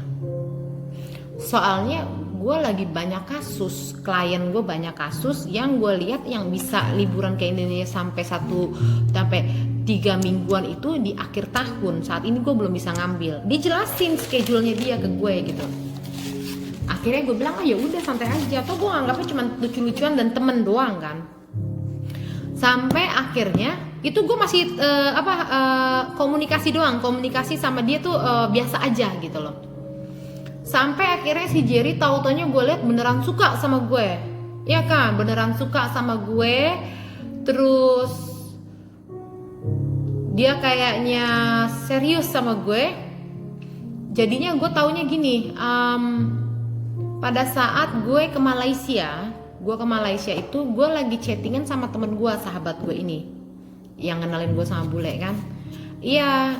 Soalnya gue lagi banyak kasus, klien gue banyak kasus yang gue lihat yang bisa liburan ke Indonesia sampai 3 mingguan itu di akhir tahun. Saat ini gue belum bisa ngambil. Dijelasin schedule-nya dia ke gue gitu. Akhirnya gue bilang, oh ya udah santai aja. Atau gue anggapnya cuma lucu-lucuan dan temen doang kan. Sampai akhirnya itu gue masih komunikasi doang, komunikasi sama dia tuh biasa aja gitu loh. Sampai akhirnya si Jerry tau-taunya gue liat beneran suka sama gue, ya kan, beneran suka sama gue. Terus dia kayaknya serius sama gue. Jadinya gue taunya gini, pada saat gue ke Malaysia itu gue lagi chattingan sama temen gue, sahabat gue ini yang kenalin gue sama bule kan. Iya,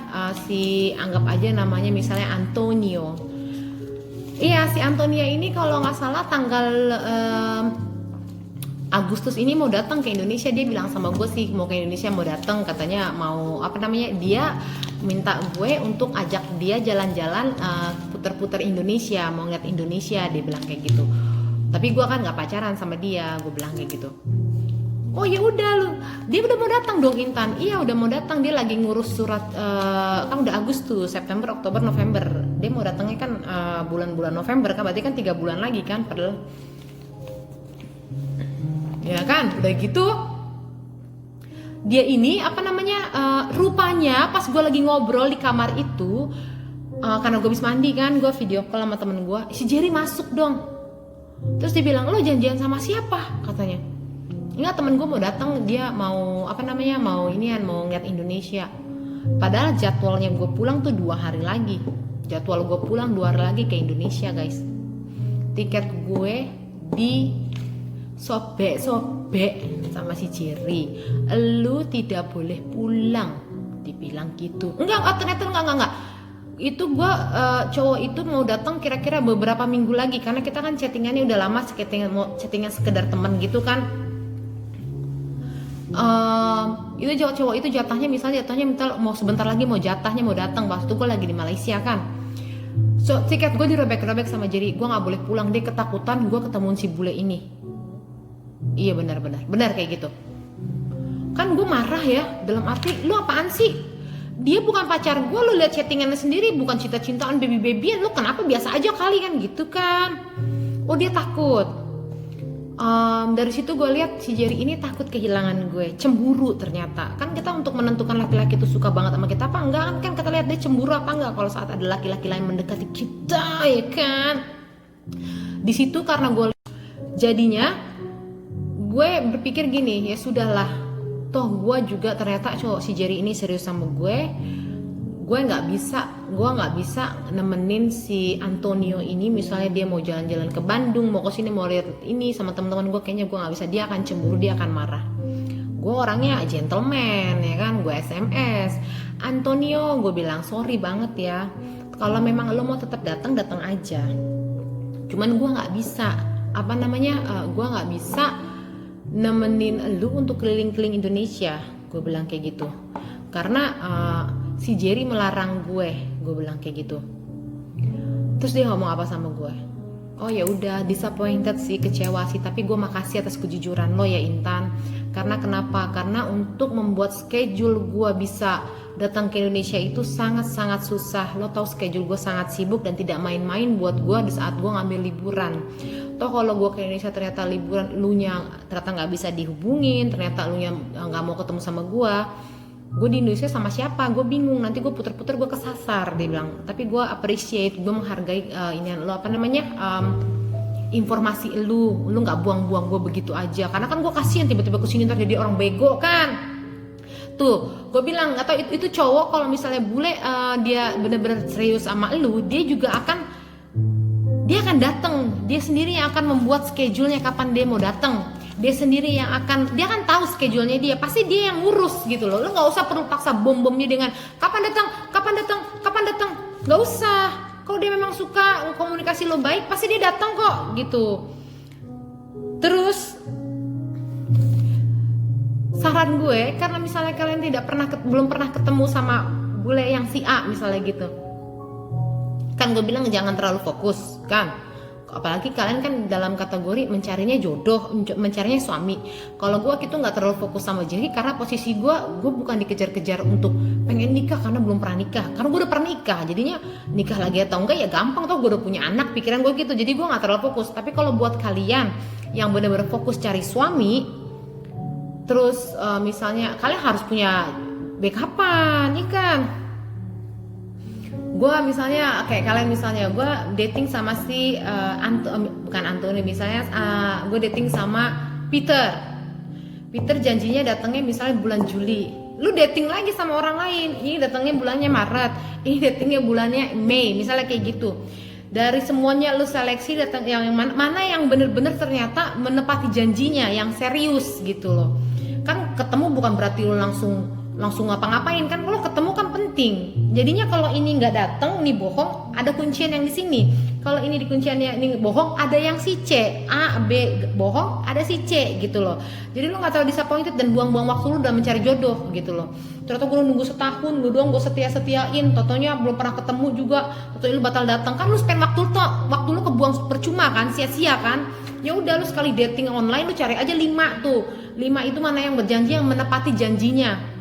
si anggap aja namanya misalnya Antonio. Iya, si Antonia ini kalau nggak salah tanggal Agustus ini mau datang ke Indonesia. Dia bilang sama gue sih mau ke Indonesia, mau datang, katanya mau dia minta gue untuk ajak dia jalan-jalan puter-puter Indonesia, mau ngeliat Indonesia, dia bilang kayak gitu. Tapi gue kan nggak pacaran sama dia, gue bilang kayak gitu. Oh ya udah lu, dia udah mau datang dong Intan. Iya udah mau datang, dia lagi ngurus surat kan udah Agustus, September, Oktober, November. Dia mau datangnya kan bulan-bulan November kan, berarti kan 3 bulan lagi kan, padahal ya kan udah gitu. Dia ini rupanya pas gue lagi ngobrol di kamar itu, karena gue habis mandi kan, gue video call sama temen gue, si Jerry masuk dong. Terus dia bilang, lo janjian sama siapa katanya. Enggak, temen gue mau datang, dia mau mau ngeliat Indonesia. Padahal jadwalnya gue pulang tuh 2 hari lagi. Jadwal gue pulang 2 hari lagi ke Indonesia guys. Tiket gue di sobek sama si Jerry. Lu tidak boleh pulang, dibilang gitu. Enggak. Itu gue cowok itu mau datang kira-kira beberapa minggu lagi, karena kita kan chattingannya udah lama, chattingan sekedar teman gitu kan. Itu cowok itu jatahnya minta mau sebentar lagi mau datang. Pas itu gue lagi di Malaysia kan, so tiket gue dirobek sama Jerry. Gue nggak boleh pulang, dia ketakutan gue ketemuin si bule ini. Iya benar kayak gitu kan. Gue marah ya, dalam arti lu apaan sih, dia bukan pacar gue, lu lihat chattingannya sendiri, bukan cinta-cintaan baby-babyan, lu kenapa biasa aja kali kan gitu kan. Oh dia takut. Dari situ gue lihat si Jerry ini takut kehilangan gue, cemburu ternyata. Kan kita untuk menentukan laki-laki itu suka banget sama kita apa enggak kan kita lihat dia cemburu apa enggak kalau saat ada laki-laki lain mendekati kita, ya kan. Di situ karena gue jadinya gue berpikir gini, ya sudahlah, toh gue juga ternyata cowok si Jerry ini serius sama gue nggak bisa nemenin si Antonio ini. Misalnya dia mau jalan-jalan ke Bandung, mau ke sini, mau lihat ini sama teman-teman gue, kayaknya gue nggak bisa. Dia akan cemburu, dia akan marah. Gue orangnya gentleman ya kan, gue SMS Antonio, gue bilang sorry banget ya, kalau memang lo mau tetap datang aja, cuman gue nggak bisa gue nggak bisa nemenin lu untuk keliling-keliling Indonesia, gue bilang kayak gitu, karena si Jerry melarang gue bilang kayak gitu. Terus dia ngomong apa sama gue? Oh ya udah, disappointed sih, kecewa sih, tapi gue makasih atas kejujuran lo ya Intan. Karena kenapa? Karena untuk membuat schedule gue bisa datang ke Indonesia itu sangat-sangat susah. Lo tahu schedule gue sangat sibuk dan tidak main-main buat gue di saat gue ngambil liburan. Toh kalau gue ke Indonesia ternyata liburan, elunya ternyata nggak bisa dihubungin, ternyata elunya nggak mau ketemu sama gue di Indonesia sama siapa? Gue bingung, nanti gue puter-puter gue kesasar, dia bilang. Tapi gue appreciate, gue menghargai informasi lu nggak buang-buang gue begitu aja, karena kan gue kasihan tiba-tiba kesini ntar jadi orang bego kan. Tuh, gue bilang, atau itu cowok kalau misalnya bule dia bener-bener serius sama lu, dia akan datang, dia sendiri yang akan membuat schedule-nya kapan dia mau datang. Dia sendiri yang akan tahu schedule-nya dia, pasti dia yang ngurus gitu loh. Lu nggak usah perlu paksa bom-bomnya dengan kapan datang, nggak usah. Kalau dia memang suka komunikasi lo baik, pasti dia datang kok gitu. Terus saran gue, karena misalnya kalian belum pernah ketemu sama bule yang si A misalnya gitu, kan gue bilang jangan terlalu fokus kan. apalagi kalian kan dalam kategori mencarinya jodoh, mencarinya suami. Kalau gue gitu nggak terlalu fokus sama Jerry, karena posisi gue bukan dikejar-kejar untuk pengen nikah karena belum pernah nikah, karena gue udah pernah nikah. Jadinya nikah lagi atau enggak ya gampang, toh gue udah punya anak, pikiran gue gitu. Jadi gue nggak terlalu fokus. Tapi kalau buat kalian yang benar-benar fokus cari suami, terus misalnya kalian harus punya backupan, ya kan? Gue misalnya kayak kalian, misalnya gue dating sama si bukan Anthony, misalnya gue dating sama Peter janjinya datangnya misalnya bulan Juli, lu dating lagi sama orang lain, ini datangnya bulannya Maret, ini datingnya bulannya Mei, misalnya kayak gitu. Dari semuanya lu seleksi datang yang mana yang bener-bener ternyata menepati janjinya, yang serius gitu loh. Kan ketemu bukan berarti lu langsung ngapa-ngapain, kan kalau ketemu kan penting. Jadinya kalau ini nggak datang, ini bohong, ada kuncian yang di sini. Kalau ini di kunciannya ini bohong, ada yang si C, A, B bohong, ada si C gitu loh. Jadi lu nggak terlalu disappointed dan buang-buang waktu lu dalam mencari jodoh gitu loh. Ternyata gue nunggu setahun, lu doang gue setia-setiain, totonya belum pernah ketemu juga, totonya lu batal datang, kan lu spend waktu lu kebuang percuma kan, sia-sia kan. Ya udah, lu sekali dating online lu cari aja 5 tuh. 5 itu mana yang berjanji, yang menepati janjinya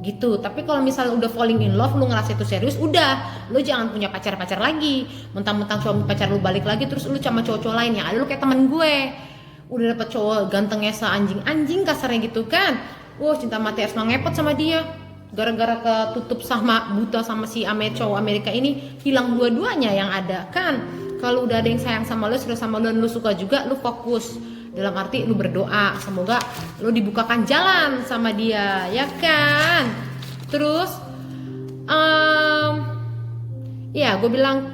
gitu. Tapi kalau misalnya udah falling in love, lu ngerasa itu serius, udah, lu jangan punya pacar lagi. Mentang-mentang suami pacar lu balik lagi terus lu sama cowok-cowok lain, yang ada lu kayak temen gue udah dapet cowok gantengnya seanjing-anjing kasarnya gitu kan, cinta mati harus ngepot sama dia, gara-gara ketutup sama buta sama si cowok Amerika ini, hilang dua-duanya yang ada kan. Kalau udah ada yang sayang sama lu, serius sama lu, dan lu suka juga, lu fokus. Dalam arti lu berdoa semoga lu dibukakan jalan sama dia, ya kan. Terus ya gue bilang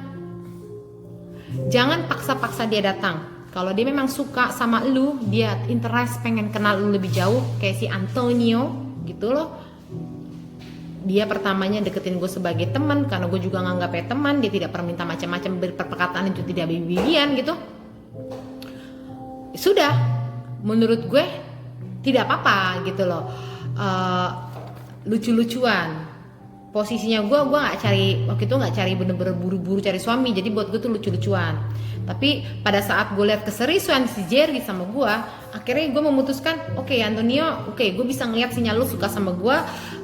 jangan paksa-paksa dia datang. Kalau dia memang suka sama lu, dia interest pengen kenal lu lebih jauh, kayak si Antonio gitu loh. Dia pertamanya deketin gue sebagai teman karena gue juga nganggapnya teman, dia tidak pernah minta macam-macam, berperkataan itu tidak bibian gitu. Sudah, menurut gue tidak apa-apa gitu loh. Lucu-lucuan. Posisinya gue nggak cari, waktu itu nggak cari bener-bener buru-buru cari suami, jadi buat gue tuh lucu-lucuan. Tapi pada saat gue lihat keseriusan si Jerry sama gue, akhirnya gue memutuskan, oke, Antonio, gue bisa ngeliat sinyal lu suka sama gue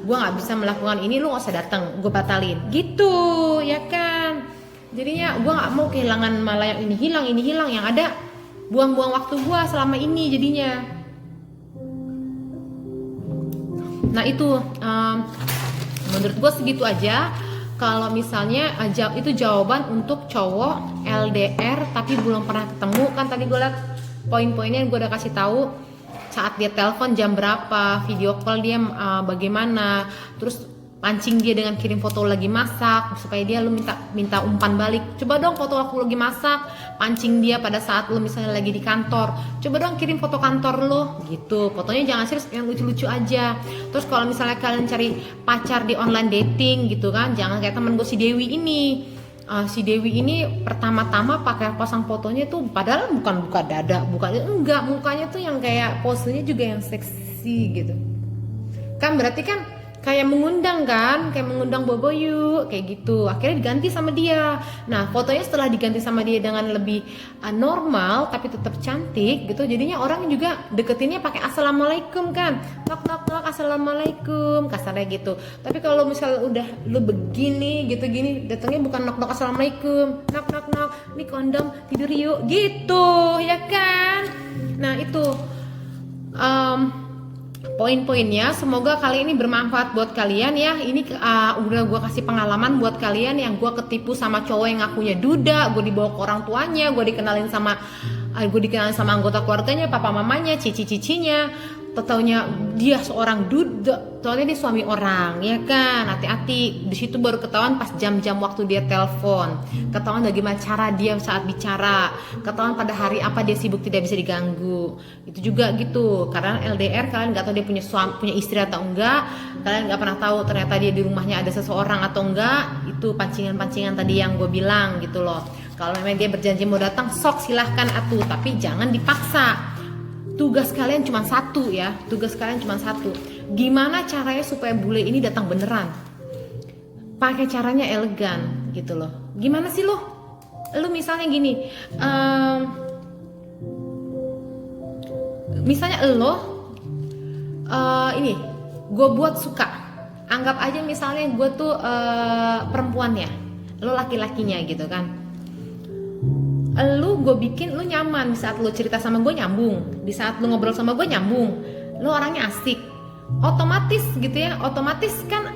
nggak bisa melakukan ini, lu nggak usah datang, gue batalin gitu, ya kan. Jadinya gue nggak mau kehilangan, malah yang ini hilang, yang ada buang-buang waktu gue selama ini jadinya. Nah itu menurut gue segitu aja. Kalau misalnya itu jawaban untuk cowok LDR tapi belum pernah ketemu, kan tadi gue liat poin-poinnya gue udah kasih tahu. Saat dia telepon jam berapa, video call dia bagaimana, terus pancing dia dengan kirim foto lagi masak supaya dia lu minta umpan balik. Coba dong foto aku lagi masak, pancing dia pada saat lu misalnya lagi di kantor. Coba dong kirim foto kantor lu gitu. Fotonya jangan serius, yang lucu-lucu aja. Terus kalau misalnya kalian cari pacar di online dating gitu kan, jangan kayak temen gue si Dewi ini. Si Dewi ini pertama-tama pakai pasang fotonya tuh padahal bukan buka dada, enggak, mukanya tuh yang kayak posenya juga yang seksi gitu. Kan berarti kan kayak mengundang kan, kayak mengundang bobo yuk, kayak gitu. Akhirnya diganti sama dia. Nah fotonya setelah diganti sama dia dengan lebih normal tapi tetap cantik gitu, jadinya orang juga deketinnya pakai assalamualaikum kan, knock knock knock, assalamualaikum, kasarnya gitu. Tapi kalau misalnya udah lu begini gitu gini, datangnya bukan knock knock assalamualaikum, knock knock knock, ini kondom, tidur yuk gitu, ya kan. Nah itu poin-poinnya. Semoga kali ini bermanfaat buat kalian ya. Ini udah gue kasih pengalaman buat kalian yang gue ketipu sama cowok yang ngakunya duda, gue dibawa ke orang tuanya, gue dikenalin sama anggota keluarganya, papa mamanya, cici-cicinya. Taunya dia seorang duda, soalnya dia suami orang, ya kan. Hati-hati, di situ baru ketahuan pas jam-jam waktu dia telepon, ketahuan bagaimana cara dia saat bicara, ketahuan pada hari apa dia sibuk tidak bisa diganggu. Itu juga gitu, karena LDR kalian nggak tahu dia punya istri atau enggak, kalian nggak pernah tahu ternyata dia di rumahnya ada seseorang atau enggak. Itu pancingan-pancingan tadi yang gue bilang gitu loh. Kalau memang dia berjanji mau datang, sok silahkan atuh, tapi jangan dipaksa. Tugas kalian cuma satu ya, gimana caranya supaya bule ini datang beneran? Pakai caranya elegan gitu loh. Gimana sih lo? lu misalnya gini, misalnya lo ini gue buat suka, anggap aja misalnya gue tuh perempuan ya, lo laki-lakinya gitu kan, lu gue bikin lu nyaman, di saat lu cerita sama gue nyambung, di saat lu ngobrol sama gue nyambung, lu orangnya asik, otomatis gitu ya, otomatis kan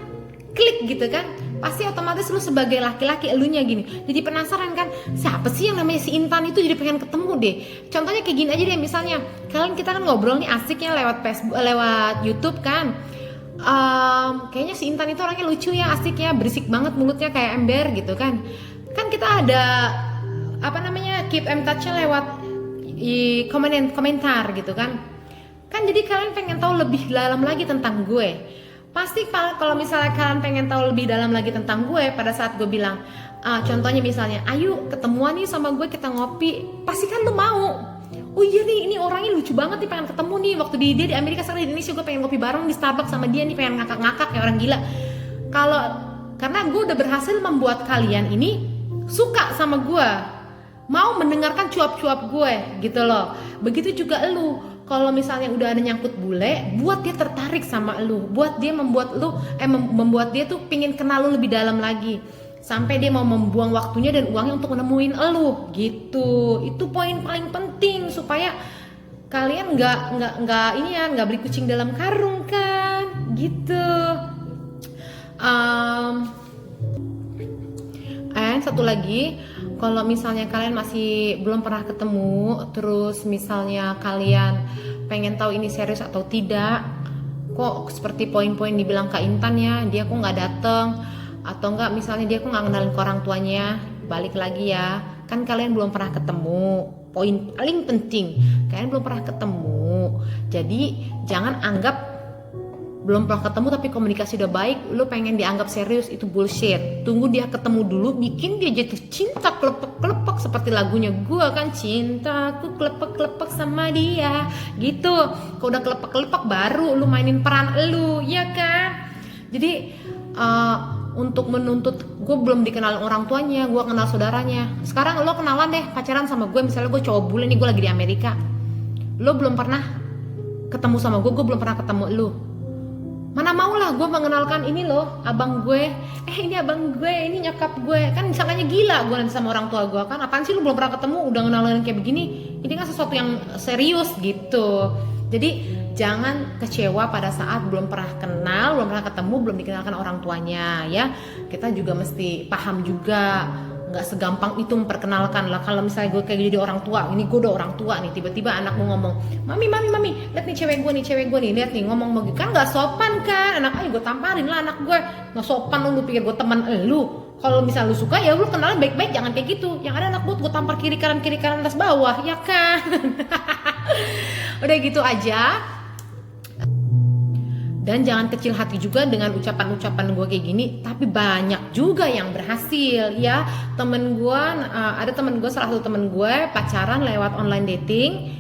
klik gitu kan, pasti otomatis lu sebagai laki-laki elunya gini jadi penasaran kan, siapa sih yang namanya si Intan itu, jadi pengen ketemu deh. Contohnya kayak gini aja deh, misalnya kalian kita kan ngobrol nih asiknya lewat Facebook, lewat YouTube kan, kayaknya si Intan itu orangnya lucu ya, asik ya, berisik banget mulutnya kayak ember gitu kan kita ada apa namanya keep in touch-nya lewat komentar gitu kan jadi kalian pengen tahu lebih dalam lagi tentang gue. Pasti kalau misalnya kalian pengen tahu lebih dalam lagi tentang gue, pada saat gue bilang contohnya misalnya ayo ketemuan nih sama gue, kita ngopi, pasti kan lu mau, oh iya nih ini orangnya lucu banget nih, pengen ketemu nih, waktu dia di Amerika, sekarang di Indonesia, gue pengen ngopi bareng di Starbucks sama dia nih, pengen ngakak-ngakak kayak orang gila. Karena gue udah berhasil membuat kalian ini suka sama gue, mau mendengarkan cuap-cuap gue gitu loh. Begitu juga lu, kalau misalnya udah ada nyangkut bule, buat dia tertarik sama lu, buat dia membuat dia tuh pingin kenal lu lebih dalam lagi, sampai dia mau membuang waktunya dan uangnya untuk menemuin lu gitu. Itu poin paling penting supaya kalian nggak beli kucing dalam karung kan gitu. Satu lagi, kalau misalnya kalian masih belum pernah ketemu, terus misalnya kalian pengen tahu ini serius atau tidak, kok seperti poin-poin dibilang Kak Intan ya, dia kok nggak dateng, atau enggak misalnya dia kok nggak kenalin ke orang tuanya, balik lagi ya, kan kalian belum pernah ketemu. Poin paling penting, kalian belum pernah ketemu, jadi jangan anggap belum pernah ketemu tapi komunikasi udah baik, lu pengen dianggap serius, itu bullshit. Tunggu dia ketemu dulu, bikin dia jatuh cinta kelepek-kelepek seperti lagunya gua kan, cintaku kelepek-kelepek sama dia gitu. Kalau udah kelepek-kelepek baru lu mainin peran lu, ya kan? Jadi untuk menuntut, gue belum dikenal orang tuanya, gue kenal saudaranya. Sekarang lo kenalan deh, pacaran sama gue, misalnya gue cowok bule nih, gue lagi di Amerika, lo belum pernah ketemu sama gue belum pernah ketemu lo. Mana mau lah gue mengenalkan ini loh abang gue, ini abang gue, ini nyokap gue, kan misalnya gila gue nanti sama orang tua gue kan, apaan sih lu belum pernah ketemu udah ngenalin kayak begini, ini kan sesuatu yang serius gitu. Jadi jangan kecewa pada saat belum pernah kenal, belum pernah ketemu, belum dikenalkan orang tuanya ya. Kita juga mesti paham juga, nggak segampang itu memperkenalkan lah. Kalau misalnya gue kayak jadi orang tua, ini gue udah orang tua nih, tiba-tiba anakmu ngomong, mami, lihat nih cewek gue nih, lihat nih ngomong begitu, kan nggak sopan kan, anak ayo gue tamparin lah anak gue, nggak sopan lu pikir gue teman lu. Kalau misalnya lu suka ya lu kenalnya baik-baik, jangan kayak gitu. Yang ada anak gue tampar kiri kanan atas bawah, ya kan? Udah gitu aja. Dan jangan kecil hati juga dengan ucapan-ucapan gue kayak gini, tapi banyak juga yang berhasil ya. Temen gue, ada temen gue, salah satu temen gue pacaran lewat online dating,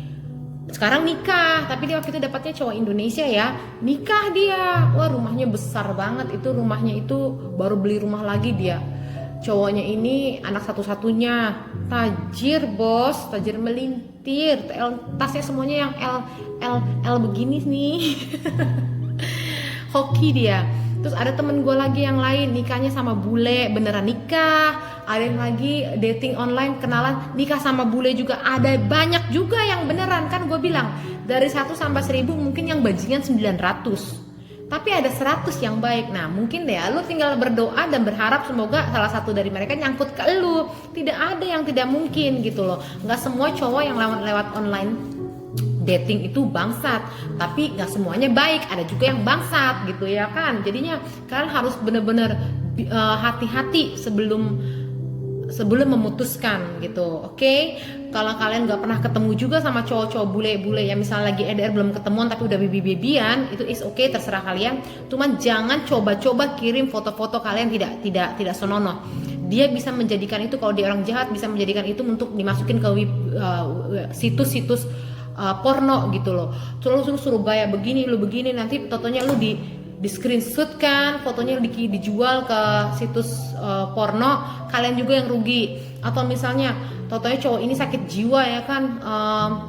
sekarang nikah, tapi dia waktu itu dapatnya cowok Indonesia ya, nikah dia. Wah, rumahnya besar banget, itu rumahnya itu baru beli rumah lagi dia. Cowoknya ini anak satu-satunya, tajir bos, tajir melintir, tasnya semuanya yang L begini nih. Hoki dia. Terus ada temen gue lagi yang lain, nikahnya sama bule, beneran nikah. Ada yang lagi dating online, kenalan, nikah sama bule juga. Ada banyak juga yang beneran, kan gue bilang dari 1 sampai 1000 mungkin yang bajingan 900, tapi ada 100 yang baik. Nah mungkin deh lu tinggal berdoa dan berharap semoga salah satu dari mereka nyangkut ke lu. Tidak ada yang tidak mungkin gitu loh. Gak semua cowok yang lewat online dating itu bangsat, tapi nggak semuanya baik, ada juga yang bangsat gitu ya kan. Jadinya kalian harus bener-bener hati-hati sebelum memutuskan gitu, oke? Kalau kalian nggak pernah ketemu juga sama cowok-cowok bule-bule yang misalnya lagi EDR belum ketemuan tapi udah baby-babyan, itu is oke, terserah kalian. Cuman jangan coba-coba kirim foto-foto kalian tidak senonoh. Dia bisa menjadikan itu, kalau dia orang jahat bisa menjadikan itu untuk dimasukin ke situs-situs porno gitu loh. Terus lu suruh gaya begini, lu begini, nanti totonya lu di screenshot kan, fotonya dijual ke situs porno, kalian juga yang rugi. Atau misalnya totonya cowok ini sakit jiwa ya kan,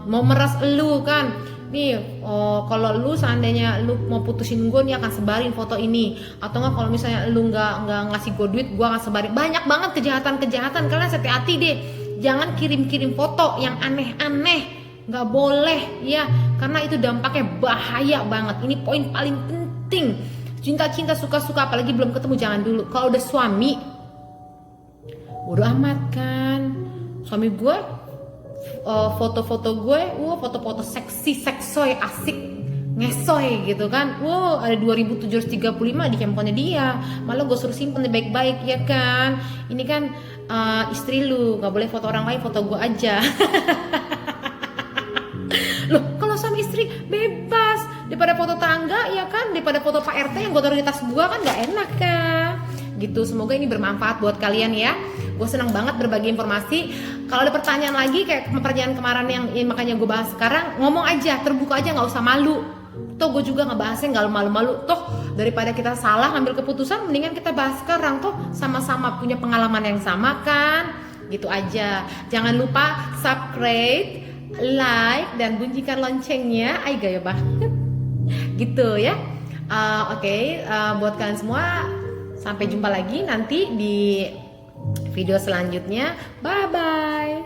mau meras elu kan, nih kalau lu seandainya lu mau putusin gue nih akan sebarin foto ini. Atau nggak kalau misalnya lu nggak ngasih gue duit, gue akan sebarin. Banyak banget kejahatan. Kalian hati-hati deh, jangan kirim foto yang aneh-aneh, nggak boleh ya, karena itu dampaknya bahaya banget. Ini poin paling penting. Cinta-cinta, suka-suka, apalagi belum ketemu jangan dulu. Kalau udah suami, bodo amat kan. Suami gue foto-foto gue, foto-foto seksi, seksoy, asik, ngesoy gitu kan. Ada 2735 di handphonenya dia. Malah gue suruh simpen baik-baik ya kan. Ini kan istri lu, nggak boleh foto orang lain, foto gue aja. Loh, kalau suami istri bebas, daripada foto tangga ya kan, daripada foto Pak RT yang gue taruh di tas gue kan nggak enak kan. Gitu, semoga ini bermanfaat buat kalian ya. Gue senang banget berbagi informasi. Kalau ada pertanyaan lagi kayak pertanyaan kemarin yang makanya gue bahas sekarang, ngomong aja, terbuka aja, nggak usah malu. Toh gue juga ngebahasnya nggak malu-malu. Toh daripada kita salah ngambil keputusan, mendingan kita bahas sekarang. Toh sama-sama punya pengalaman yang sama kan. Gitu aja. Jangan lupa subscribe, like, dan bunyikan loncengnya. Ay gaya banget. Gitu ya. Oke, buat kalian semua, sampai jumpa lagi nanti di video selanjutnya. Bye bye.